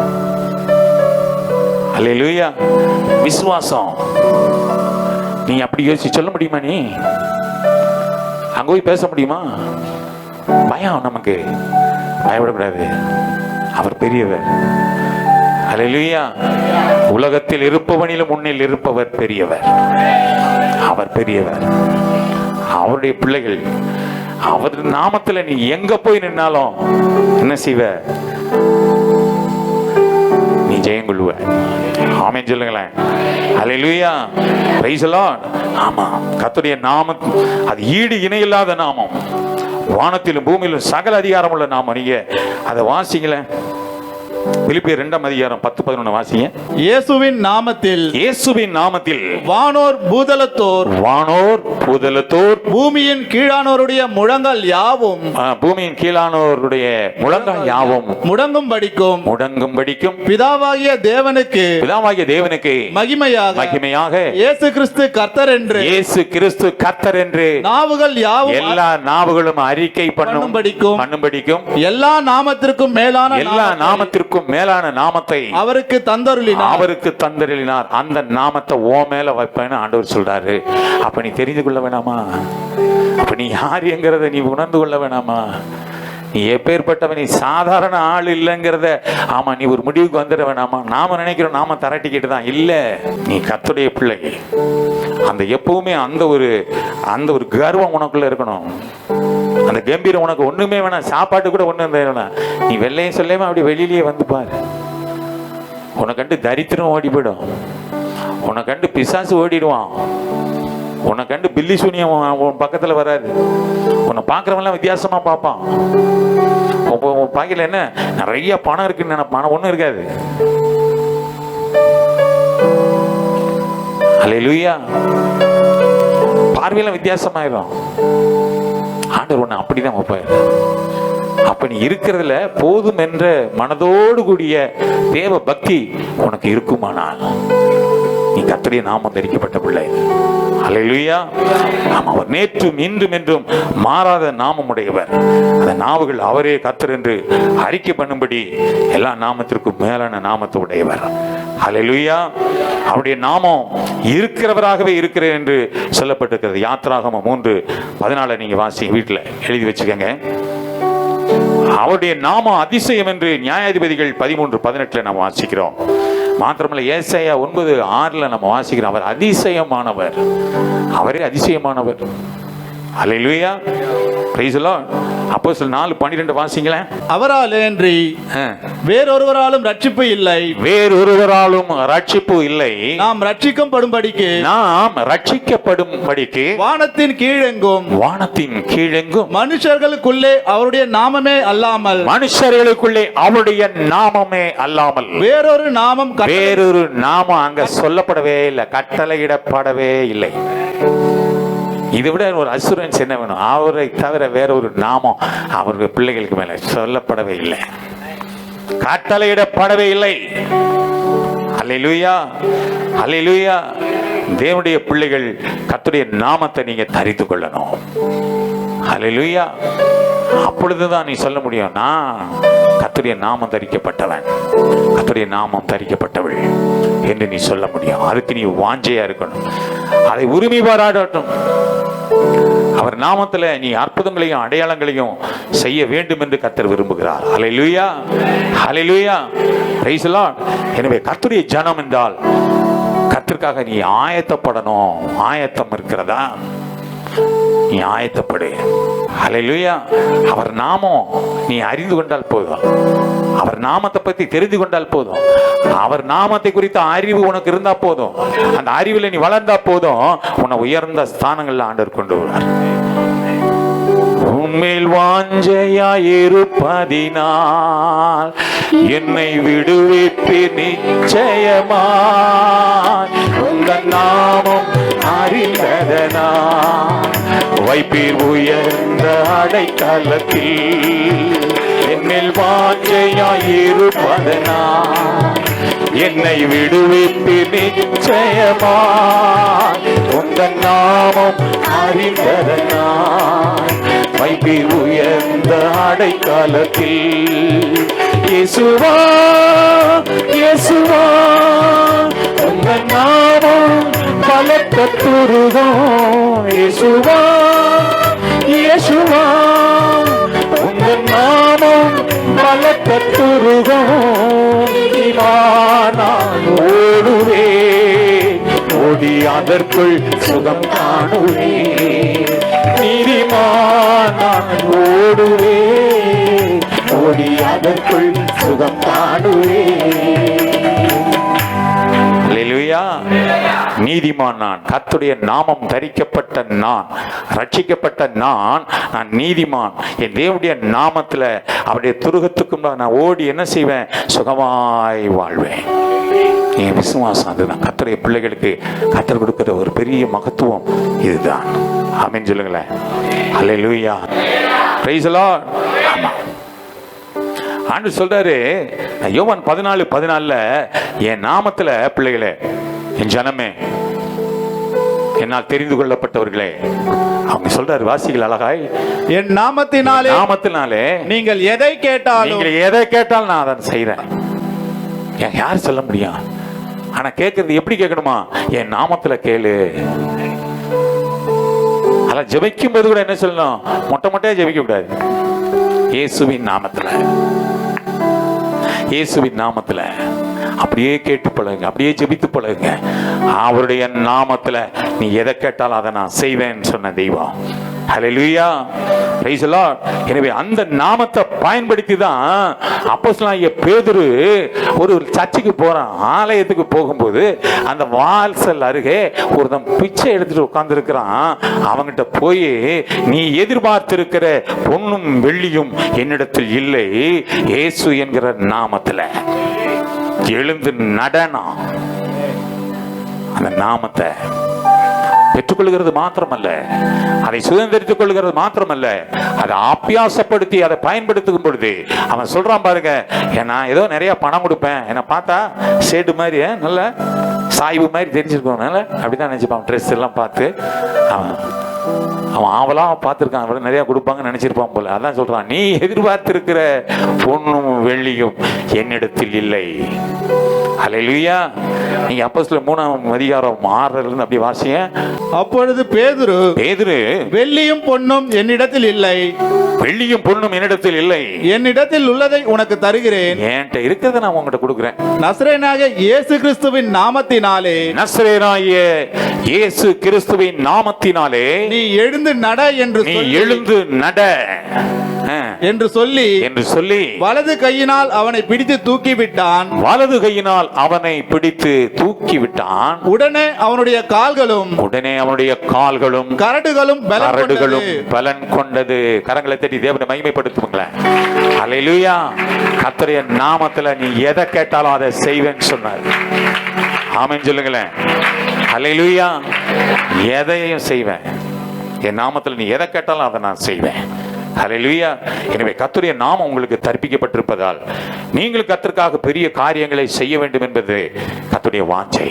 அல்லேலூயா. விசுவாசம். நீ அப்படி யோசிச்சு சொல்ல முடியுமா? நீ அங்க போய் பேச முடியுமா? பயம். நமக்கு பயப்படக்கூடாது. அவர் பெரியவர். அல்லேலூயா. உலகத்தில் இருப்பவனிலும் முன்னில் இருப்பவர் பெரியவர். அவர் பெரியவர். அவருடைய பிள்ளைகள் அவர் நாமத்துல நீ எங்க போய் நின்னாலும் என்ன செய்வ? நீ ஜெயம் கொள்ளுவ. ஆமென் சொல்லுங்களேன். அல்லேலூயா. Praise the lord. ஆமா, கர்த்தருடைய நாமம் அது ஈடு இணையில்லாத நாமம். வானத்திலும் பூமியிலும் சகல அதிகாரம் உள்ள நாமம். நீங்க அதை வாசிங்களேன். பிலிப்பியர் 2:10-11 வாசிங்க. இயேசுவின் நாமத்தில், இயேசுவின் நாமத்தில் வானோர் பூதலத்தோர், வானோர் பூதலத்தோர், பூமியின் கீழானோருடைய முழங்கால் யாவும், பூமியின் கீழானோருடைய முழங்கால் யாவும் முடங்கும்படிக்கும், முடங்கும்படிக்கும் பிதாவாகிய தேவனுக்கு, பிதாவாகிய தேவனுக்கு மகிமையாக, மகிமையாக இயேசு கிறிஸ்து கர்த்தர் என்று, இயேசு கிறிஸ்து கர்த்தர் என்று நாவுகள் யாவும் எல்லா நாவுகளும் அறிக்கை பண்ணும்படிக்கும் எல்லா நாமத்திற்கும் மேலான, எல்லா நாமத்திற்கும் மேலான நாமத்தை அவருக்கு தந்தருளினார். அந்த நாமத்தை ஓ மேல வைப்பேன்னு ஆண்டவர் சொல்றாரு. அப்ப நீ தெரிந்து கொள்ள வேணாமா? அப்ப நீ யார் என்கிறத நீ உணர்ந்து கொள்ள வேணாமா? நீ எப்பேற்பட்டவன்? நீ சாதாரண ஆள் இல்லைங்கிறத ஆமா நீ ஒரு முடிவுக்கு வந்துட வேணாமா? நாம நினைக்கிறோம் நாம தரட்டிக்கிட்டு தான். இல்ல, நீ கர்த்தருடைய பிள்ளை. அந்த எப்பவுமே அந்த ஒரு கர்வம் உனக்குள்ள இருக்கணும். அந்த கம்பீரம் உனக்கு ஒண்ணுமே வேணாம். சாப்பாட்டு கூட ஒண்ணு வேணாம். நீ வெள்ளையும் சொல்லாம அப்படி வெளியிலேயே வந்து பாரு. உனக்கு கண்டு தரித்திரம் ஓடி போயிடும். உனக்கு கண்டு பிசாசு ஓடிடுவான். உனக்கு கண்டு பில்லி சூனியம் உன் பக்கத்துல வராது. உன்னை பார்க்கறவெல்லாம் வித்தியாசமா பார்ப்பான். உன் பாக்கையில என்ன நிறைய பணம் இருக்குன்னு பணம் ஒண்ணும் இருக்காது. அல்லேலூயா. பார்வையில வித்தியாசமாயிரும். ஆண்டவர் ஒண்ணு அப்படிதான் வைப்பாரு. அப்ப நீ இருக்கிறதுல போதும் என்ற மனதோடு கூடிய தேவ பக்தி உனக்கு இருக்குமானால் நீ கர்த்தருடைய நாமம் தரிக்கப்பட்ட பிள்ளை. அல்லேலூயா. அவர் நேற்றும் இன்றும் என்றும் மாறாத நாமம் உடையவர். அந்த நாவுகள் அவரே கர்த்தர் என்று அறிக்கை பண்ணும்படி எல்லா நாமத்திற்கும் மேலான நாமத்தை உடையவர். அல்லேலூயா. அவருடைய நாமம் இருக்கிறவராகவே இருக்கிறேன் என்று சொல்லப்பட்டிருக்கிறது. யாத்திராகமம் 3:14 நீங்க வாசி, வீட்டுல எழுதி வச்சுக்கோங்க. அவருடைய நாமம் அதிசயம் என்று நியாயாதிபதிகள் 13:18 நாம் வாசிக்கிறோம். மாத்திரமல்ல, ஏசாயா 9:6 நம்ம வாசிக்கிறோம். அவர் அதிசயமானவர், அவரே அதிசயமானவர். அல்லேலூயா. Praise the lord. அப்போஸ்தலர் 4:12 வாசிங்களேன். அவராலேன்றி வேறொருவராலும் ரட்சிப்பு இல்லை, வேறொருவராலும் ரட்சிப்பு இல்லை, நாம் ரட்சிக்கப்படும்படிக்கு வானத்தின் கீழெங்கும் மனுஷர்களுக்குள்ளே அவருடைய நாமமே அல்லாமல் வேறொரு நாமம் அங்க சொல்லப்படவே இல்லை, கட்டளையிடப்படவே இல்லை. இதை விட ஒரு அசூரன்ஸ் என்ன வேணும்? அவரை தவிர வேற ஒரு நாமம் அவருடைய பிள்ளைகளுக்கு மேல சொல்லப்படவே இல்லை, கட்டளையிடப்படவே இல்லை. அல்லேலூயா, அல்லேலூயா. தேவனுடைய பிள்ளைகள் கர்த்தருடைய நாமத்தை நீங்க தரித்து கொள்ளணும். அல்லேலூயா. அப்பொழுதுதான் நீ சொல்ல முடியும், நான் கர்த்தருடைய நாமம் தரிக்கப்பட்டவன், கர்த்தருடைய நாமம் தரிக்கப்பட்டவள் என்று நீ சொல்ல முடியும். அதுக்கு நீ வாஞ்சையா இருக்கணும், அதை உரிமை பாராட்டணும். அவர் நாமத்துல நீ அற்புதங்களையும் அடையாளங்களையும் செய்ய வேண்டும் என்று கர்த்தர் விரும்புகிறார். அல்லேலூயா, அல்லேலூயா. Praise the lord. எனவே கர்த்தருடைய ஜனம் என்றால் கர்த்தருக்காக நீ ஆயத்தப்படணும். ஆயத்தம் இருக்கிறதா? நீ ஆயத்தப்படு. அல்லேலூயா. அவர் நாமம் நீ அறிந்து கொண்டால் போதும், அவர் நாமத்தை பத்தி தெரிந்து கொண்டால் போதும், அவர் நாமத்தை குறித்த அறிவு உனக்கு இருந்தா போதும், அந்த அறிவில் நீ வளர்ந்தா போதும், உன்னை உயர்ந்த ஸ்தானங்கள்ல ஆண்டவர் கொண்டு வருவார். உன்மேல் வாஞ்சையாயிருப்பதினால் என்னை விடுவிப்பீர் நிச்சயமாய், உங்கள் நாமம் அறிந்ததனால் வைப்பீர் உயர்ந்த அடைக்கலத்தில். என்னில் வாஞ்சையாயிருப்பதனால் என்னை விடுவிப்பீர் நிச்சயமாய், உங்கள் நாமம் அறிந்ததனால் வைப்பீர் உயர்ந்த அடைக்கலத்தில். இயேசுவா, இயேசுவா, உங்கள் நாமம் பலத்த துருகம். இயேசுவா, இயேசுவா, உங்கள் நாமம் பலத்த துருகம். நான் ஓடுவே, ஓடி அதற்குள் சுகம் காணுவே. நீதிமான் நான் ஓடுவே, ஓடி அதற்குள் சுகம் காணுவே. அல்லேலூயா. நீதிமான் நான், கர்த்தருடைய நாமம் தரிக்கப்பட்ட நான், ரட்சிக்கப்பட்ட நான் நீதிமான். என் தேவனுடைய நாமத்துல அவருடைய துருகத்துக்கும் நான் ஓடி என்ன செய்வேன்? சுகமாய் வாழ்வேன். என் விசுவாசம் அதுதான். கர்த்தருடைய பிள்ளைகளுக்கு கர்த்தர் கொடுக்கிற ஒரு பெரிய மகத்துவம் இதுதான். ஆமென் சொல்லுங்களேன். அல்லேலூயா. Praise the lord. ஆமா, ஆண்டவர் சொல்றாரு யோவான் 14:14 என் நாமத்துல பிள்ளைகளே, என் ஜனமே, என்னால் தெரிந்து கொள்ளப்பட்டவர்களே, அவங்க சொல்றாரு வாசிகள் அழகாய், என் நாமத்தினாலே நீங்கள் எதை கேட்டாலும் நான் அதை செய்றேன். யார் சொல்ல முடியும்? ஆனா கேட்கறது எப்படி கேட்கணுமா? என் நாமத்துல கேளு. அதான் ஜெபிக்கும் போது கூட என்ன சொல்லணும்? மொட்டையா ஜெபிக்க கூடாது. இயேசுவின் நாமத்துல, இயேசுவின் நாமத்துல அப்படியே கேட்டு பழகுங்க, அப்படியே ஜெபித்து பழகுங்க. அவருடைய நாமத்துல நீ எதை கேட்டாலும் அதை நான் செய்வேன்னு சொன்ன தெய்வம். ஹல்லேலூயா, பிரைஸ் தி லார்ட். எனவே அந்த நாமத்தை பயன்படுத்தி தான் அப்போஸ்தலனாகிய பேதுரு ஒரு சர்ச்சுக்கு போறான். ஆலயத்துக்கு போகும்போது அந்த வாசல் அருகே ஒருத்தன் பிச்சை எடுத்துட்டு உட்கார்ந்து இருக்கிறான். அவங்கிட்ட போய், நீ எதிர்பார்த்திருக்கிற பொன்னும் வெள்ளியும் என்னிடத்தில் இல்லை, இயேசு என்கிற நாமத்துல எழுந்து நடனம். அந்த நாமத்தை பெற்றுக்கொள்கிறது மாத்திரமல்ல, அதை சுதந்திரித்துக் கொள்கிறது மாத்திரமல்ல, அதை அபியாசப்படுத்தி அதை பயன்படுத்தும் பொழுது அவன் சொல்றான் பாருங்க, நான் ஏதோ நிறைய பணம் கொடுப்பேன், என்னை பார்த்தா சேடு மாதிரி நல்ல சாய்வு மாதிரி தெரிஞ்சிருக்கோம், அப்படிதான் நினைச்சுப்பான். ட்ரெஸ் எல்லாம் பார்த்து அவன் ஆவலா பார்த்துருக்கான், அவன் நிறைய கொடுப்பாங்கன்னு நினைச்சிருப்பான் போல. அதான் சொல்றான், நீ எதிர்பார்த்திருக்கிற பொன்னும் வெள்ளியும் என்னிடத்தில் இல்லை. அல்லேலூயா. நீங்க அப்போஸ்தலர் 3ஆம் அதிகாரம் 6ல இருந்து அப்படி வாசிங்க. அப்பொழுது பேதுரு வெள்ளியும் பொன்னும் என்னிடத்தில் இல்லை, வெள்ளியும் பொன்னும் என்னிடத்தில் இல்லை, என்னிடத்தில் உள்ளதை உனக்கு தருகிறேன், என்கிட்ட இருக்கிறத நான் உங்ககிட்ட கொடுக்கிறேன். நசரேயனாகிய இயேசு கிறிஸ்துவின் நாமத்தினாலே, நசரேயனாகிய இயேசு கிறிஸ்துவின் நாமத்தினாலே நீ எழுந்து நட என்று என்று சொல்லி வலது கையினால் அவனை பிடித்து தூக்கிவிட்டான். உடனே அவனுடைய கால்களும் கரடுகளும் பலன் கொண்டது. கரங்களை தட்டி தேவனை மகிமைப்படுத்துங்களேன். அல்லேலூயா. கர்த்தருடைய நாமத்துல நீ எதை கேட்டாலும் அதை செய்வேன்னு சொன்னார். ஆமென் சொல்லுங்களேன். அல்லேலூயா. எதையும் செய்வேன், என் நாமத்தில் நீ எதை கேட்டாலும் அதை நான் செய்வேன். ஹல்லேலூயா. எனவே கர்த்தருடைய நாமம் உங்களுக்கு தரிப்பிக்கப்பட்டிருப்பதால் நீங்கள் கர்த்தருக்காக பெரிய காரியங்களை செய்ய வேண்டும் என்பது கர்த்தருடைய வாஞ்சை.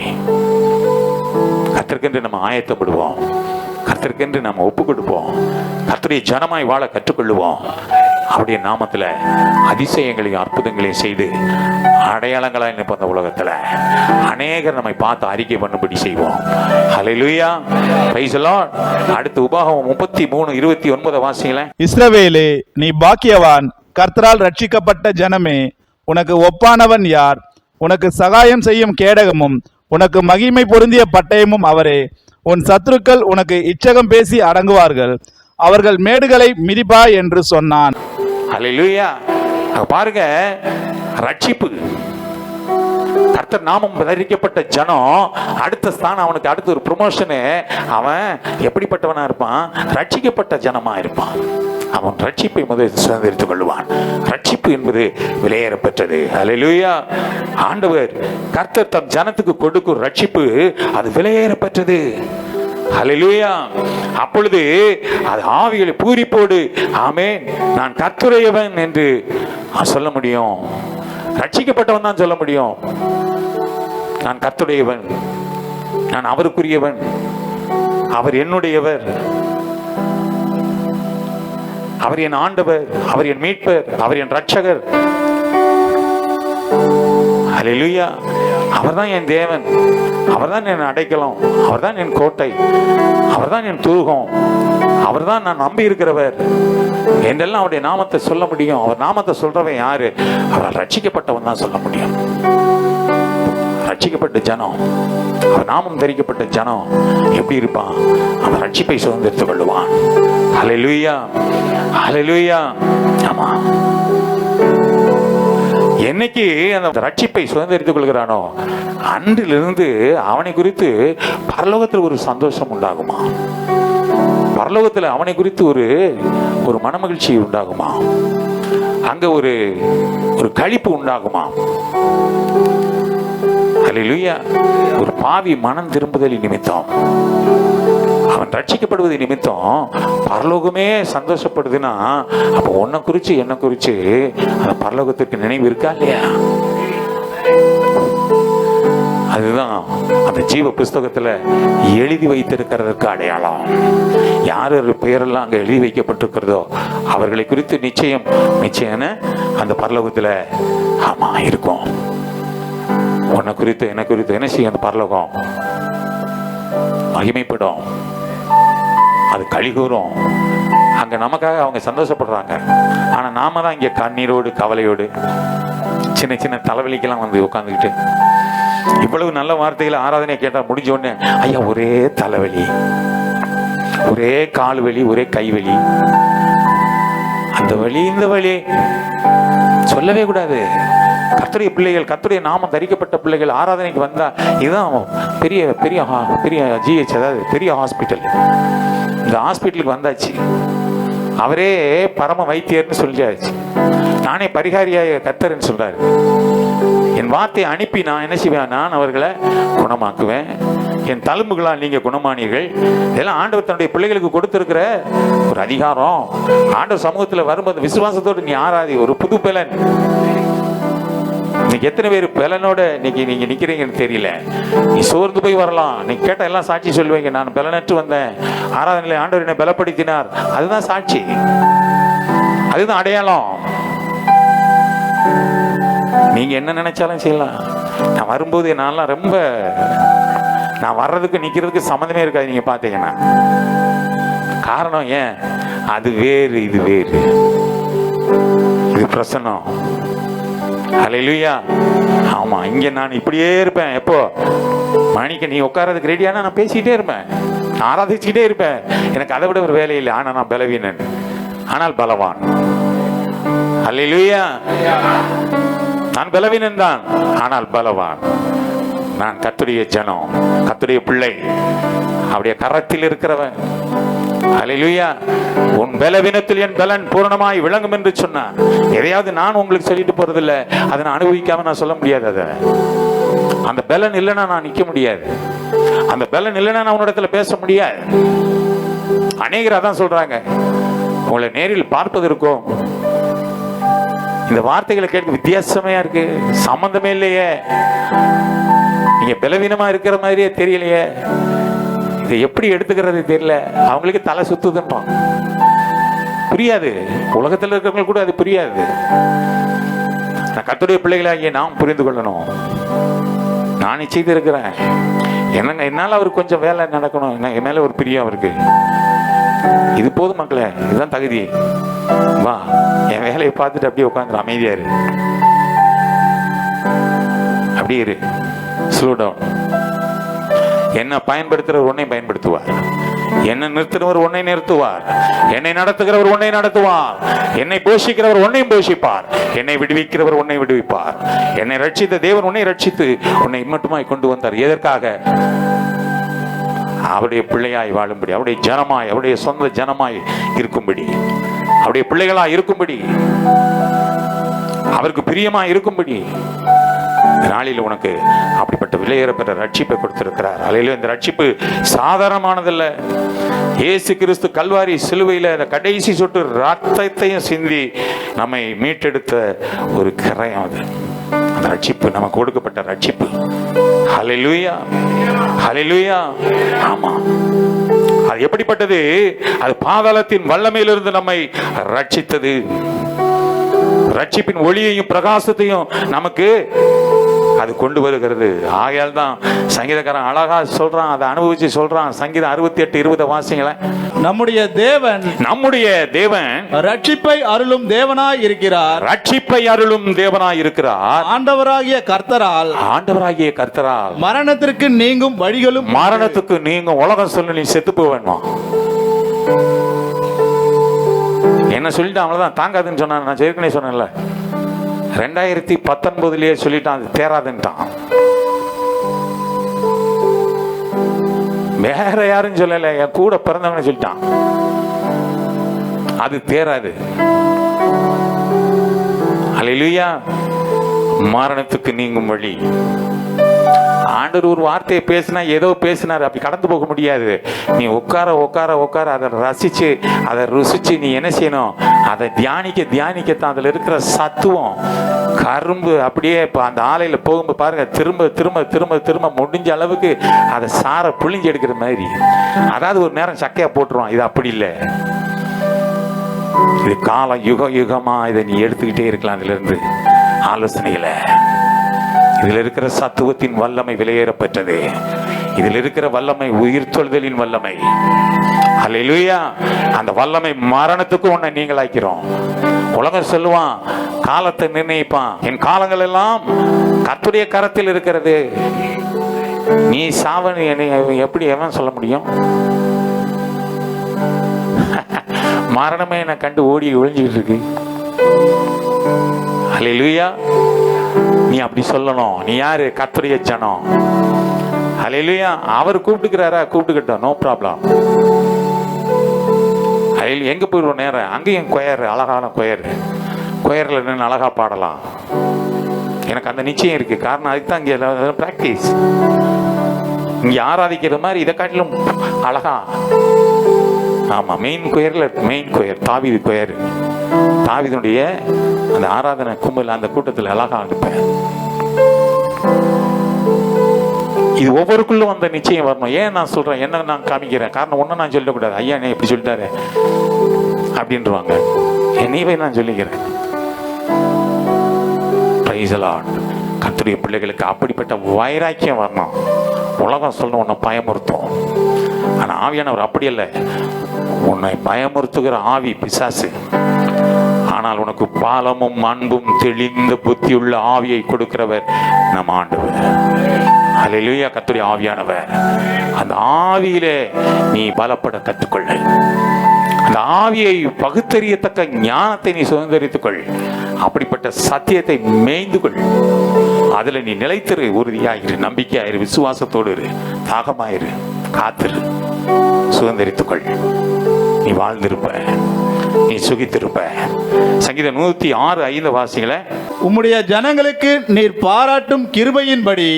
கர்த்தருக்கென்று நம்ம ஆயத்தப்படுவோம், கர்த்தருக்கென்று நம்ம ஒப்பு கொடுப்போம், கர்த்தருடைய ஜனமாய் வாழ கற்றுக்கொள்ளுவோம். அவருடைய நாமத்துல அதிசயங்களையும் அற்புதங்களையும் செய்து அடையாளங்களா இந்த உலகத்துல அநேகர் நம்மை பார்த்து அறிக்கை பண்ணும்படி செய்வோம். ஹல்லேலூயா. Praise the lord. அடுத்து உபாகமம் 33:29 வாசிங்களேன். இஸ்ரவேலே, நீ பாக்கியவான், கர்த்தரால் ரட்சிக்கப்பட்ட ஜனமே, உனக்கு ஒப்பானவன் யார்? உனக்கு சகாயம் செய்யும் கேடகமும் உனக்கு மகிமை பொருந்திய பட்டயமும் அவரே. உன் சத்துருக்கள் உனக்கு இச்சகம் பேசி அடங்குவார்கள், அவர்கள் மேடுகளை மிதிப்பா என்று சொன்னான். ஹல்லேலூயா. பாருங்க, ரட்சிப்பு, கர்த்தர் நாமம் தரிக்கப்பட்ட ஜனம் அடுத்த ஸ்தானம், அவனுக்கு அடுத்த ஒரு ப்ரமோஷனு. அவன் எப்படிப்பட்டவனா இருப்பான்? ரட்சிக்கப்பட்ட ஜனமா இருப்பான். அவன் ரட்சிப்பை முதலில் சுதந்திரித்துக் கொள்வான். ரட்சிப்பு என்பது விலையேற பெற்றது. ஹல்லேலூயா. ஆண்டவர் கர்த்தர் தம் ஜனத்துக்கு கொடுக்கும் ரட்சிப்பு அது விலையேற பெற்றது. ஹல்லேலூயா. அப்பொழுது அது ஆவிகளை பூரிப்போடு ஆமென் நான் கர்த்தருடையவன் என்று சொல்ல முடியும். ரட்சிக்கப்பட்டவன் தான் சொல்ல முடியும், நான் கர்த்தருடையவன், நான் அவருக்குரியவன், அவர் என்னுடையவர், அவர் என் ஆண்டவர், அவர் என் மீட்பர், அவர் என் ரட்சகர். ஹல்லேலூயா. அவர்தான் என் தேவன், அவர்தான் என் அடைக்கலம், அவர்தான் என் கோட்டை, அவர்தான் என் தூகம், அவர்தான் நான் நம்பி இருக்கிறவர் என்றெல்லாம் அவருடைய நாமத்தை சொல்ல முடியும். அவர் நாமத்தை சொல்றவன் யாரு? அவர் ரட்சிக்கப்பட்டவன் தான் சொல்ல முடியும். ரட்சிக்கப்பட்ட ஜனம், அவர் நாமம் தரிக்கப்பட்ட ஜனம் எப்படி இருப்பான்? அவன் ரட்சிப்பை சுதந்திரித்துக் கொள்ளுவான். ஹல்லேலூயா. ஹல்லேலூயா. ஆமா. என்னைக்கு அந்த ரட்சிப்பை சுதந்திரித்துக் கொள்கிறானோ அன்றிலிருந்து அவனை குறித்து பரலோகத்தில் ஒரு சந்தோஷம் உண்டாகுமா? பரலோகத்தில் அவனை குறித்து ஒரு மனமகிழ்ச்சி உண்டாகுமா? அங்க ஒரு களிப்பு உண்டாகுமா? ஹல்லேலூயா. ஒரு பாவி மனம் திரும்புதல் நிமித்தம், அவன் ரட்சிக்கப்படுவது நிமித்தம் பரலோகமே சந்தோஷப்படுதுன்னா, அப்ப உன்னை குறிச்சு என்ன குறிச்சு அந்த பரலோகத்திற்கு நினைவு இருக்கா இல்லையா? அதுதான் அந்த ஜீவ புஸ்தகத்துல எழுதி வைத்திருக்கிறதுக்கு அடையாளம். யார் பெயரெல்லாம் அங்க எழுதி வைக்கப்பட்டிருக்கிறதோ அவர்களை குறித்து நிச்சயம் அந்த பரலோகத்துல ஆமா இருக்கும். உன்னை குறித்து என்ன குறித்து என்ன செய்யும்? அந்த பரலோகம் மகிமைப்படும், அது கழிகூறும். அங்க நமக்காக அவங்க சந்தோஷப்படுறாங்க. ஆனா நாம தான் இங்க கண்ணீரோடு கவலையோடு சின்ன சின்ன தலைவலிக்கெல்லாம் வந்து உட்காந்துக்கிட்டு இவ்வளவு நல்ல வார்த்தைகளை ஆராதனை கேட்டா முடிஞ்ச உடனே ஐயா ஒரே தலைவலி, ஒரே கால் வலி, ஒரே கை வலி, அந்த வலி இந்த வலி சொல்லவே கூடாது. கர்த்தருடைய பிள்ளைகள், கர்த்தருடைய நாமம் தரிக்கப்பட்ட பிள்ளைகள் ஆராதனைக்கு வந்தா இதுதான் பெரிய பெரிய பெரிய ஜிஹெச், அதாவது பெரிய ஹாஸ்பிட்டல். இந்த ஹாஸ்பிட்டலுக்கு வந்தாச்சு, அவரே பரம வைத்தியர்னு சொல்லியாச்சு. நானே பரிகாரியாக கர்த்தர்ன்னு சொல்றாரு. என் வார்த்தையை அனுப்பி நான் என்ன செய்வேன்? நான் அவர்களை குணமாக்குவேன், என் தழும்புகளால் நீங்க குணமானீர்கள். இதெல்லாம் ஆண்டவர் தன்னுடைய பிள்ளைகளுக்கு கொடுத்திருக்கிற ஒரு அதிகாரம். ஆண்டவர் சமூகத்தில் வரும்போது விசுவாசத்தோடு நீ ஆராதி. ஒரு புது பலன். இன்னைக்கு எத்தனை பேர் பலனோட நீங்க நிக்கிறீங்கன்னு தெரியல. நீ சோர்ந்து போய் வரலாம். நீ கேட்ட எல்லாம் சாட்சி சொல்லுவீங்க. நான் பலனற்று வந்தேன், ஆராதனையில ஆண்டவர் என்னை பலப்படுத்தினார். அதுதான் சாட்சி, அதுதான் அடையாளம். நீங்க என்ன நினைச்சாலும் செய்யலாம். நான் வரும்போது என்னால ரொம்ப நான் வர்றதுக்கு நிக்கிறதுக்கு சம்மந்தமே இருக்காது. நீங்க பாத்தீங்கன்னா காரணம் ஏன்? அது வேறு, இது வேறு, இது பிரசன்னம். ஹல்லேலூயா. ஆமா, இங்க நான் இப்படியே இருப்பேன். எப்போ மணிக்கு நீ உட்காரதுக்கு ரெடியானா நான் பேசிக்கிட்டே இருப்பேன், நான் ஆராதிச்சுக்கிட்டே இருப்பேன். எனக்கு அதை விட ஒரு வேலை இல்லை. ஆனா நான் பலவீனன், ஆனால் பலவான். ஹல்லேலூயா. நான் பலவீனன் தான், ஆனால் பலவான். நான் கர்த்தருடைய ஜனம், கர்த்தருடைய பிள்ளை, அவருடைய கரத்தில் இருக்கிறவன். ஹல்லேலூயா. உன் பலவீனத்தில் என் பலன் பூரணமாய் விளங்கும் என்று சொன்னான். எதையாவது நான் உங்களுக்கு சொல்லிட்டு போறதில்லை, அதை நான் அனுபவிக்காம நான் சொல்ல முடியாது. அதை அந்த பலன் இல்லைன்னா நான் நிற்க முடியாது. அந்த பலன் இல்லைன்னா நான் உன்னிடத்துல பேச முடியாது. அநேகர் அதான் சொல்றாங்க, உங்களை நேரில் பார்ப்பதற்கும் இந்த வார்த்தைகளை கேட்க வித்தியாசமையா இருக்கு, சம்பந்தமே இல்லையே, நீங்க பலவீனமா இருக்கிற மாதிரியே தெரியலையே, இதை எப்படி எடுத்துக்கிறது தெரியல. அவங்களுக்கு தலை சுத்துதுன்றான். புரியாது. உலகத்தில் இருக்கிறவங்களுக்கு கூட அது புரியாது. நான் கர்த்தருடைய பிள்ளைகளாகிய நாம் புரிந்து கொள்ளணும். நான் செய்திருக்கிறேன். என்னங்க, என்னால் அவருக்கு கொஞ்சம் வேலை நடக்கணும், என் மேல ஒரு பிரியம் அவருக்கு. இது போதும் மக்களே, இதுதான் தகுதி. வா, என் வேலையை பார்த்துட்டு அப்படியே உட்காந்துரு, அமைதியா இரு, அப்படியே இரு, ஸ்லோ டவுன். என்ன பயன்படுத்துறவர் உன்னை பயன்படுத்துவார், என்னை நிறுத்துறவர் உன்னை நிறுத்துவார், என்னை நடத்துகிறவர் உன்னை நடத்துவார், என்னை போஷிக்கிறவர் உன்னையும் போஷிப்பார், என்னை விடுவிக்கிறவர் உன்னை விடுவிப்பார். என்னை ரட்சித்த தேவன் உன்னை ரட்சித்து உன்னை இம்மட்டுமாய் கொண்டு வந்தார். எதற்காக? அவருடைய பிள்ளையாய் வாழும்படி, அவருடைய ஜனமாய், அவருடைய சொந்த ஜனமாய் இருக்கும்படி, அவருடைய பிள்ளைகளாய் இருக்கும்படி, அவருக்கு பிரியமாய் இருக்கும்படி நாளில் உனக்கு அப்படிப்பட்ட விலையேறப்பட்ட ரட்சிப்பை கொடுத்திருக்கிறார். அல்லேலூயா. இந்த ரட்சிப்பு சாதாரணமானதல்ல. இயேசு கிறிஸ்து கல்வாரி சிலுவையில் அந்த கடைசி சொட்டு ரத்தத்தையும் சிந்தி நம்மை மீட்டெடுத்த ஒரு கரையம் அது. அந்த ரட்சிப்பு நமக்கு கொடுக்கப்பட்ட ரட்சிப்பு. ஹல்லேலூயா, ஹல்லேலூயா. ஆமா, அது எப்படிப்பட்டது? அது பாதாளத்தின் வல்லமையிலிருந்து நம்மை ரட்சித்தது. ரட்சிப்பின் ஒளியையும் பிரகாசத்தையும் நமக்கு அது கொண்டு வருகிறது. ஆகையால் தான் சங்கீதக்காரன் அழகா சொல்றான், அதை அனுபவிச்சு சொல்றான். சங்கீதம் 68:20 வாசிங்களேன். நம்முடைய தேவன் ரட்சிப்பை அருளும் தேவனாய் இருக்கிறார். ரட்சிப்பை அருளும் தேவனாய் இருக்கிறார். ஆண்டவராகிய கர்த்தரால் மரணத்திற்கு நீங்கும் வழிகளும், மரணத்துக்கு நீங்கும். உலகம் சொல்லு, நீ செத்து போவேணுமா? என்ன சொல்லிட்டு அவ்வளவுதான், தாங்காதுன்னு சொன்னான். நான் ஏற்கனவே சொன்னேன்ல, 2019 சொல்லிட்டான், அது தேராதுன்ட்டான். வேற யாரும் சொல்லல, என் கூட பிறந்தவங்க சொல்லிட்டான், அது தேராது. அல்லேலூயா. மரணத்துக்கு நீங்கும் வழி. ஆண்டவர் ஒரு வார்த்தையை பேசினா ஏதோ பேசினார், அப்படி கடந்து போக முடியாது. நீ உட்கார அதை ரசிச்சு, அதை ருசிச்சு நீ என்ன செய்யணும்? அதை தியானிக்கத்தான் அதில் இருக்கிற சத்துவம். கரும்பு அப்படியே இப்போ அந்த ஆலையில போகும்போது பாருங்க, திரும்ப திரும்ப திரும்ப திரும்ப முடிஞ்ச அளவுக்கு அதை சாரை புழிஞ்சு எடுக்கிற மாதிரி. அதாவது ஒரு நேரம் சக்கையா போட்டுருவான். இது அப்படி இல்லை. இது காலம் யுகமா இதை நீ எடுத்துக்கிட்டே இருக்கலாம். அதுல இருந்து ஆலோசனைகளை, இதில் இருக்கிற சத்துவத்தின் வல்லமை விலையேறப்பட்டது. இதில் இருக்கிற வல்லமை உயிர்த்தெழுதலின் வல்லமை. அல்லேலூயா. அந்த வல்லமை மரணத்துக்கு உன்னை நீங்களாக்கிறோம். உலகம் சொல்லுவான், காலத்தை நிர்ணயிப்பான். என் காலங்கள் எல்லாம் கர்த்தருடைய கரத்தில் இருக்கிறது. நீ சாவன் எப்படி எவன் சொல்ல முடியும்? மரணமே என்னை கண்டு ஓடி ஒழிஞ்சுக்கிட்டு இருக்கு. அல்லேலூயா. நீ அப்படி சொல்லணும். நீ யாரு? கர்த்தருடைய ஜனம். ஹல்லேலூயா. அவர் கூப்பிட்டுக்கிறாரா? கூப்பிட்டுக்கிட்டோம், நோ ப்ராப்ளம். எங்க போயிடுவோம் நேரம்? அங்கேயும் கொயர், அழகான கொயர்ல நின்று அழகா பாடலாம். எனக்கு அந்த நிச்சயம் இருக்கு. காரணம் அதுக்கு தான் இங்கே பிராக்டிஸ். இங்க ஆராதிக்கிற மாதிரி இதை காட்டிலும் அழகா. ஆமா, மெயின் கொயர்ல மெயின் கொயர் தாவீது கொயர், தாவீதுடைய அந்த ஆராதனை கும்பல் அந்த கூட்டத்தில் அழகா இருப்பேன். இது ஒவ்வொருக்குள்ளும் அந்த நிச்சயம் வரணும். ஏன் நான் சொல்றேன், என்ன நான் காமிக்கிறேன் காரணம் ஒன்னும் நான் சொல்லக்கூடாது. ஐயா என்ன இப்படி சொல்லிட்டாரு அப்படின்றவாங்க, என்னையவே நான் சொல்லிக்கிறேன். கர்த்தருடைய பிள்ளைகளுக்கு அப்படிப்பட்ட வைராக்கியம் வரணும். உலகம் சொல்லணும் உன்னை பயமுறுத்தும், ஆனா ஆவியானவர் அப்படி இல்லை. உன்னை பயமுறுத்துகிற ஆவி பிசாசு, ஆனால் உனக்கு பாலமும் அன்பும் தெளிந்த புத்தியுள்ள ஆவியை கொடுக்கிறவர் நம் ஆண்டவர். அல்லேலூயா. கர்த்தருடைய ஆவியானவர், அந்த ஆவியிலே நீ பலப்பட கற்றுக்கொள்ள, அந்த ஆவியை பகுத்தறியத்தக்க ஞானத்தை நீ சுதந்திரித்துக் கொள். அப்படிப்பட்ட சத்தியத்தை மேய்ந்து கொள். அதுல நீ நிலைத்திரு, உறுதியாயிரு, நம்பிக்கையாயிரு, விசுவாசத்தோடு இரு, தாகமாயிரு, காத்திரு, சுதந்திரித்துக்கொள். நீ வாழ்ந்திருப்ப, நீ சுகித்திருப்ப. சங்கீதம் 106:5 வாசிங்கள. உம்முடைய ஜனங்களுக்கு நீர் பாராட்டும் கிருபையின்படி,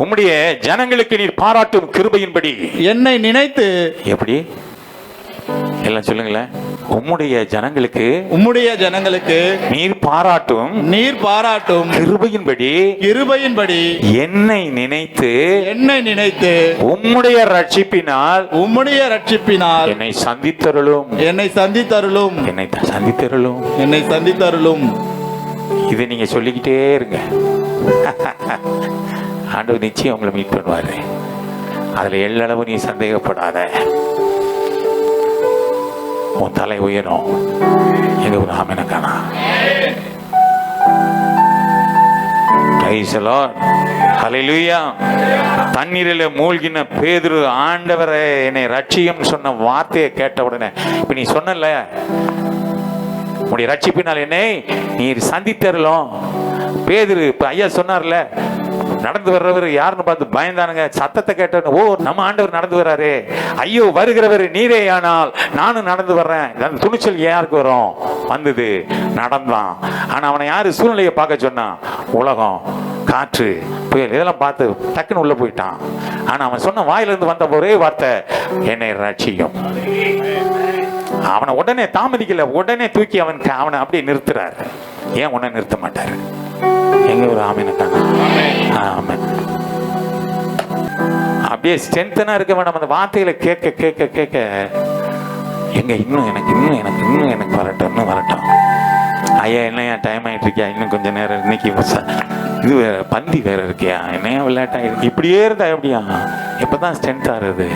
உம்முடைய ஜனங்களுக்கு நீர் பாராட்டும் கிருபையின்படி என்னை நினைத்து. எப்படி எல்லாம் சொல்லுங்களேன். உம்முடைய ஜனங்களுக்கு, உம்முடைய ஜனங்களுக்கு நீர் பாராட்டும் கிருபையின்படி என்னை நினைத்து உம்முடைய ரட்சிப்பினால் என்னை சந்தித்தருளும். இதை நீங்க சொல்லிக்கிட்டே இருங்க. ஆண்டவர் நிச்சயம் உங்களை மீட் பண்ணுவாரு. அதுல எல்லளவு நீ சந்தேகப்படாத. உன் தலை உயரும். எங்க ஒரு ஆமெனக்கானா. ஹல்லேலூயா. தண்ணீரில் மூழ்கின பேதுரு, ஆண்டவரே என்னை ரட்சியும் சொன்ன வார்த்தையை கேட்ட உடனே, இப்ப நீ சொன்னல உன்னுடைய ரட்சிப்பினால் என்னை நீர் சந்தித்தரலாம். பேதுரு இப்ப ஐயா சொன்னார்ல, நடந்து வர்றவர் யாருன்னு பார்த்து பயந்தானுங்க. சத்தத்தை கேட்ட ஓ நம்ம ஆண்டவர் நடந்து வர்றாரு, ஐயோ வருகிறவர் நீரே, ஆனால் நானும் நடந்து வர்றேன். துணிச்சல் யாருக்கு வரும்? வந்தது, நடந்தான். ஆனா அவனை யாரு சூழ்நிலையை பார்க்க சொன்னான்? உலகம், காற்று, புயல், இதெல்லாம் பார்த்து டக்குன்னு உள்ள போயிட்டான். ஆனா அவன் சொன்ன வாயிலிருந்து வந்த ஒரே வார்த்தை, என்னை ரட்சியும். அவனை உடனே தாமதிக்கல, உடனே தூக்கி அவனை அப்படியே நிறுத்துறாரு. ஏன் உன்னை நிறுத்த மாட்டாரு? எங்க ஒரு ஆமெனுக்கான. ஆமென். அப்படியே ஸ்ட்ரென்த்தனா இருக்க வேண்டாம். அந்த வார்த்தைகளை கேட்க கேட்க கேட்க எங்க இன்னும் எனக்கு வரட்டும். ஐயா என்னையா டைம் ஆயிட்டு இருக்கியா, இன்னும் கொஞ்ச நேரம், இன்னைக்கு இது வேற பந்தி வேற இருக்கியா, என்னையா விளையாட்டாயிருக்கு, இப்படியே இருந்தா எப்படியா? எப்பதான் ஸ்ட்ரென்த் ஆறுது,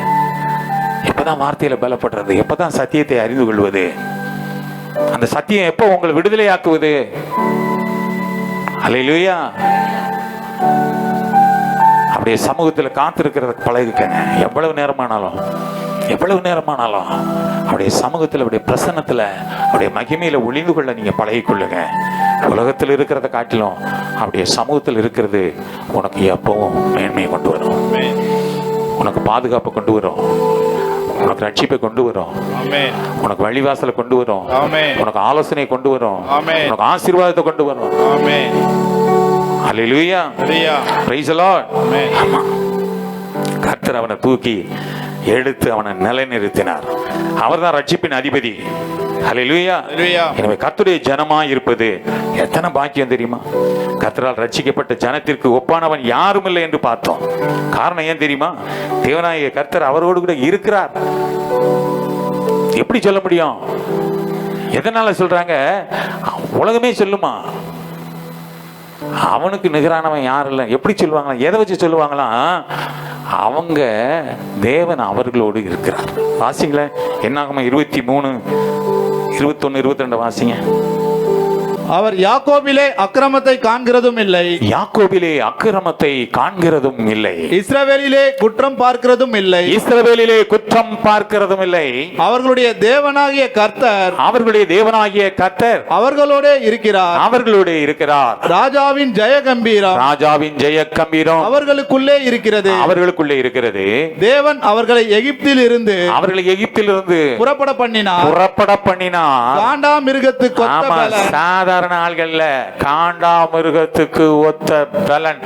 எப்பதான் வார்த்தையில பலப்படுறது, எப்பதான் சத்தியத்தை அறிந்து கொள்வது, அந்த சத்தியம் எப்போ உங்களை விடுதலை ஆக்குவது? அல்லேலூயா. அப்படியே சமூகத்தில் காத்திருக்கிறதுக்கு பழகுக்கங்க. எவ்வளவு நேரமானாலும் அப்படியே சமூகத்தில், அப்படியே பிரசன்னத்தில், அப்படியே மகிமையில ஒளிந்து கொள்ள நீங்க பழகிக்கொள்ளுங்க. உலகத்தில் இருக்கிறத காட்டிலும் அப்படியே சமூகத்தில் இருக்கிறது உனக்கு எப்பவும் மேன்மையை கொண்டு வரும், உனக்கு பாதுகாப்பை கொண்டு வரும், உனக்கு ரட்சிப்பை கொண்டு வரும், உனக்கு வழிவாசலை கொண்டு வரும், உனக்கு ஆலோசனை கொண்டு வரும், உனக்கு ஆசீர்வாதத்தை கொண்டு வரும். ஹல்லேலூயா. Praise the lord. கர்த்தர் அவனை தூக்கி எடுத்து அவனை நிலைநிறுத்தினார். அவர்தான் ரட்சிப்பின் அதிபதி. ஹல்லேலூயா. எனவே கர்த்தருடைய ஜனமாய் இருப்பது எத்தனை பாக்கியம் தெரியுமா? கர்த்தரால் ரட்சிக்கப்பட்ட ஜனத்திற்கு ஒப்பானவன் யாரும் இல்லை என்று பார்த்தோம். காரணம் ஏன் தெரியுமா? தேவனாகிய கர்த்தர் அவரோடு கூட இருக்கிறார். எப்படி சொல்ல முடியும்? எதனால சொல்றாங்க? உலகமே சொல்லுமா அவனுக்கு நிகரானவன் யாரும் இல்லை. எப்படி சொல்லுவாங்களா? எதை வச்சு சொல்லுவாங்களாம்? அவங்க தேவன் அவர்களோடு இருக்கிறார். வாசிங்களேன், என்னாகுமா 23, 21, 22 வாசிங்க. அவர் யாக்கோபிலே அக்கிரமத்தை காண்கிறதும் இல்லை, இஸ்ரவேலிலே குற்றம் பார்க்கிறதும் இல்லை, அவர்களுடைய தேவனாகிய கர்த்தர் அவர்களோடே இருக்கிறார். ராஜாவின் ஜெயகம்பீரம் அவர்களுக்குள்ளே இருக்கிறது. தேவன் அவர்களை எகிப்தில் இருந்து புறப்பட பண்ணினார். காண்டாமிருகத்துக்கு ஒத்த சாதாரண ஆள்கள்ல காண்டாமிருகத்துக்கு ஒத்த பலன்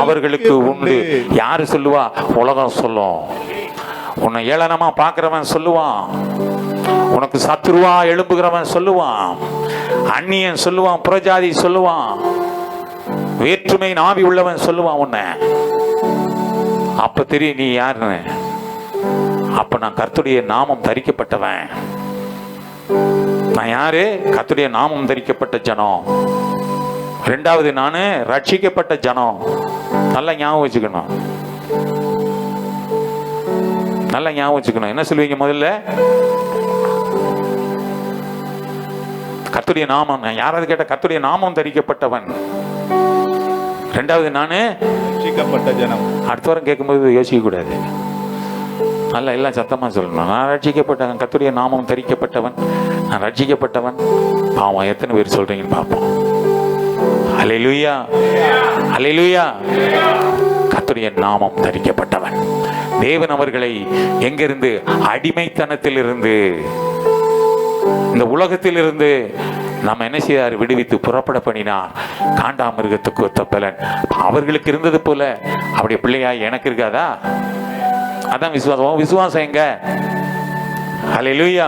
அவர்களுக்கு உண்டு. யாரு சொல்லுவா? உலகம் சொல்லும். உன்னை ஏளனமா பாக்குறவன் சொல்லுவான், உனக்கு சத்துருவா எழும்புகிறவன் சொல்லுவான், அந்நியன் சொல்லுவான், புறஜாதி சொல்லுவான், வேற்றுமை நாவி உள்ளவன் சொல்லுவான் உன்னை. அப்ப தெரியும் நீ யாருன்னு. அப்ப நான் கர்த்தருடைய நாமம் தரிக்கப்பட்டவன். நான் யாரு? கர்த்தருடைய நாமம் தரிக்கப்பட்ட ஜனம். ரெண்டாவது, நானு ரட்சிக்கப்பட்ட ஜனம். நல்லா ஞாபகம் வச்சுக்கணும், நல்லா ஞாபகம் வச்சுக்கணும். என்ன சொல்லுவீங்க முதல்ல? கர்த்தருடைய நாமம். யாராவது கேட்ட கர்த்தருடைய நாமம் தரிக்கப்பட்டவன். ரெண்டாவது, நானு ரட்சிக்கப்பட்ட ஜனம். அடுத்த வாரம் கேட்கும்போது யோசிக்க கூடாது, நல்லா எல்லாம் சத்தமா சொல்லணும். நான் ரட்சிக்கப்பட்டவன், கர்த்தருடைய நாமம் தரிக்கப்பட்டவன், நான் ரட்சிக்கப்பட்டவன். பாவம், எத்தனை பேர் சொல்றீங்கன்னு பார்ப்போம். அல்லேலூயா, அல்லேலூயா. கர்த்தருடைய நாமம் தரிக்கப்பட்டவன். தேவன் அவர்களை எங்கிருந்து? அடிமைத்தனத்தில் இருந்து, இந்த உலகத்தில் இருந்து நம்ம என்ன செய்தார்? விடுவித்து புறப்பட பண்ணினார். காண்டாமிருகத்துக்கு ஒத்த பலன் அவர்களுக்கு இருந்தது போல அப்படியே பிள்ளையா எனக்கு இருக்காதா? அதான் விசுவாசம். விசுவாசம் எங்க? அல்லேலூயா.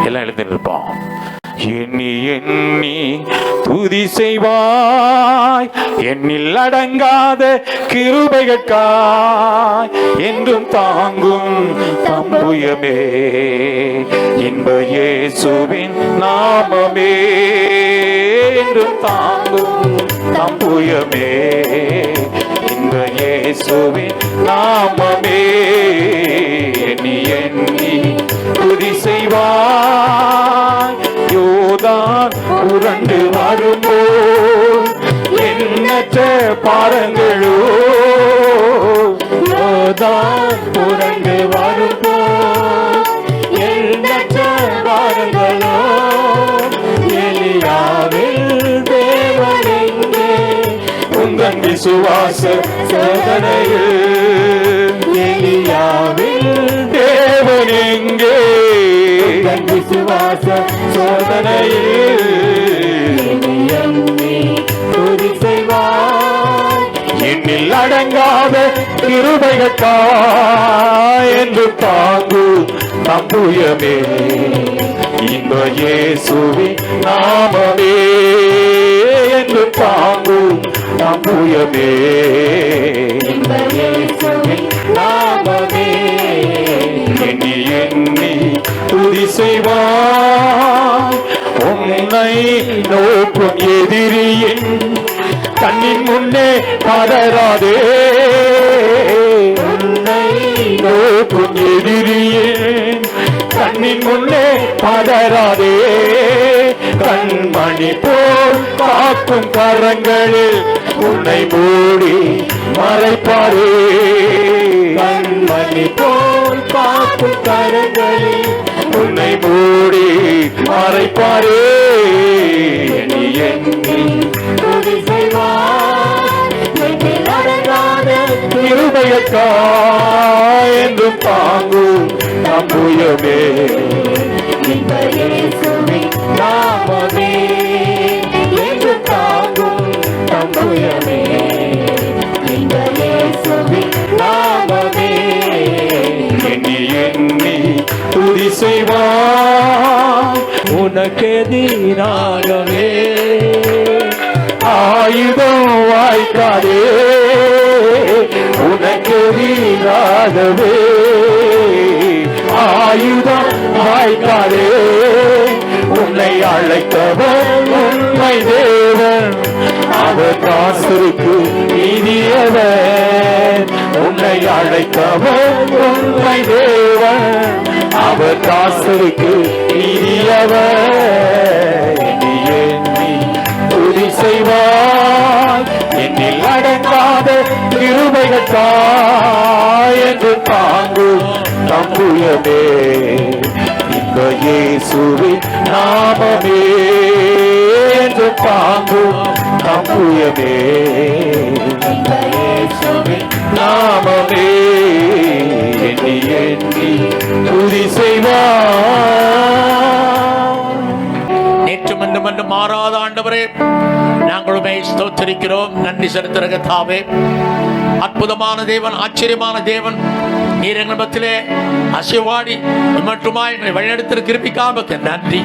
எல்லாம் எழுந்து இருப்போம். எண்ணி எண்ணி துதி செய்வாய், எண்ணில் அடங்காத கிருபைகட்காய் என்றும் தாங்கும் தம்புயமே, இன்ப இயேசுவின் நாமமே, என்றும் தாங்கும் தம்புயமே, இன்ப இயேசுவின் நாமமே. எண்ணி எண்ணி துதி செய்வாய், யோதான் புரண்டு வரும்போல் எண்ணற்ற பாரங்களோ, யோதான் புரண்டு வரும்போல் எண்ணற்ற பாரங்களோ, எலியாவில் தேவனெங்கே உங்கள் விசுவாச சோதனையில், எலியாவில் தேவனெங்கே விசுவாச சோதனையில், துதி செய்வாய், எண்ணில் அடங்காத கிருபைகட்காய் என்று தாங்கு தம்புயமே, இன்ப இயேசுவின் நாமமே, என்று தாங்கு தம்புயமே, இன்ப இயேசுவின் நாமமே. எண்ணி எண்ணி துதி செய்வாய், உன்னை நோக்கும் எதிரியின் கண்ணின் முன்னே பதறாதே, உன்னை நோக்கும் எதிரியின் கண்ணின் முன்னே பதறாதே, கண்மணி போல் காக்கும் கரங்களில் உன்னை மூடி மறைப்பாரே, கண்மணி போல் காக்கும் கரங்களில் உன்னை மூடி மறைப்பாரே. எண்ணி எண்ணி துதி செய்வாய், எண்ணில் அடங்காத கிருபைகட்காய் என்று தாங்கும் தம்புயமே, இன்ப இயேசுவின் நாமமே, என்று தாங்கும் தம்புயமே, இன்ப இயேசுவின் நாமமே. எண்ணி எண்ணி துதி செய்வாய், உனக்கெதிராகவே ஆயுதம் வாய்க்காதே, உனக்கெதிராகவே ஆயுதம் வாய்க்காதே, உன்னை அழைத்தவர் உண்மை தேவன், அவர் காசருக்கு நீதியவர், உன்னை அழைத்தவர் உண்மை தேவன், அவர் காசருக்கு நீதியவர். எண்ணி எண்ணி துதி செய்வாய், எண்ணில் அடங்காத கிருபைகட்காய் என்று தாங்கும் தம்புயமே, இன்ப இயேசுவின் நாமமே, என்று தாங்கும் தம்புயமே, இன்ப இயேசுவின் நாமமே. எண்ணி எண்ணி துதி செய்வாய். நேற்றும் இன்றும் என்றும் மாறாத ஆண்டவரே, நாங்களுமே ஸ்தோத்திரிக்கிறோம். நன்றி செலுத்துகிற கர்த்தாவே, அற்புதமான தேவன், ஆச்சரியமான தேவன், நீர் எங்கள் மத்தியிலே அசைவாடி மட்டுமாய் எங்களை வழிநடத்திற கிருபைக்காக நன்றி.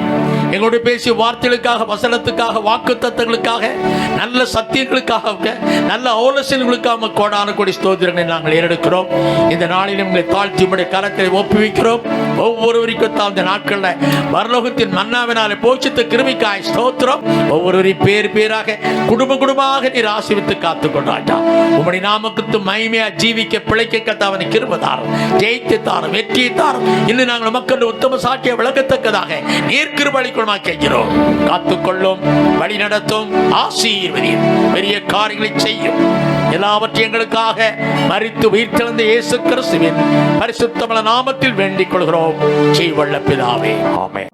எங்களுடைய பேசிய வார்த்தைகளுக்காக, வசனத்துக்காக, வாக்கு தத்தங்களுக்காக, நல்ல சத்தியங்களுக்காக, நல்ல ஆலோசனைகளுக்காக கோடான கோடி ஸ்தோத்திரங்களை நாங்கள் ஏறெடுக்கிறோம். இந்த நாளில் உங்களை தாழ்த்தி உடைய கரத்தை ஒப்புவிக்கிறோம். ஒவ்வொருவருக்கும் தான் இந்த நாட்களில் பரலோகத்தின் மன்னாவினாலே போஷித்த கிருபைக்காய் ஸ்தோத்திரம். ஒவ்வொருவரையும் பேர் பேராக, குடும்ப குடும்பமாக நீர் ஆசீர்வித்து காத்துக் கொண்டாட்டா. உம்முடைய நாமக்கு மகிமையா ஜீவிக்க பிழைக்க கர்த்தாவே கிருபை தாரும், ஜெயித்து தாரும், வெற்றியை தாரும். இன்னும் நாங்கள் மக்கள் உத்தம சாட்சியை விளக்கத்தக்கதாக நீர் கிருபை அளிக்கணுமா கேட்கிறோம். காத்துக்கொள்ளும், வழி நடத்தும், ஆசீர்வதியும், பெரிய காரியங்களை செய்யும். எல்லாவற்றையும் எங்களுக்காக மரித்து உயிர்த்தெழுந்த இயேசு கிறிஸ்துவின் பரிசுத்தமான நாமத்தில் வேண்டிக் கொள்கிறோம். ஜீவனுள்ள பிதாவே, ஆமென்.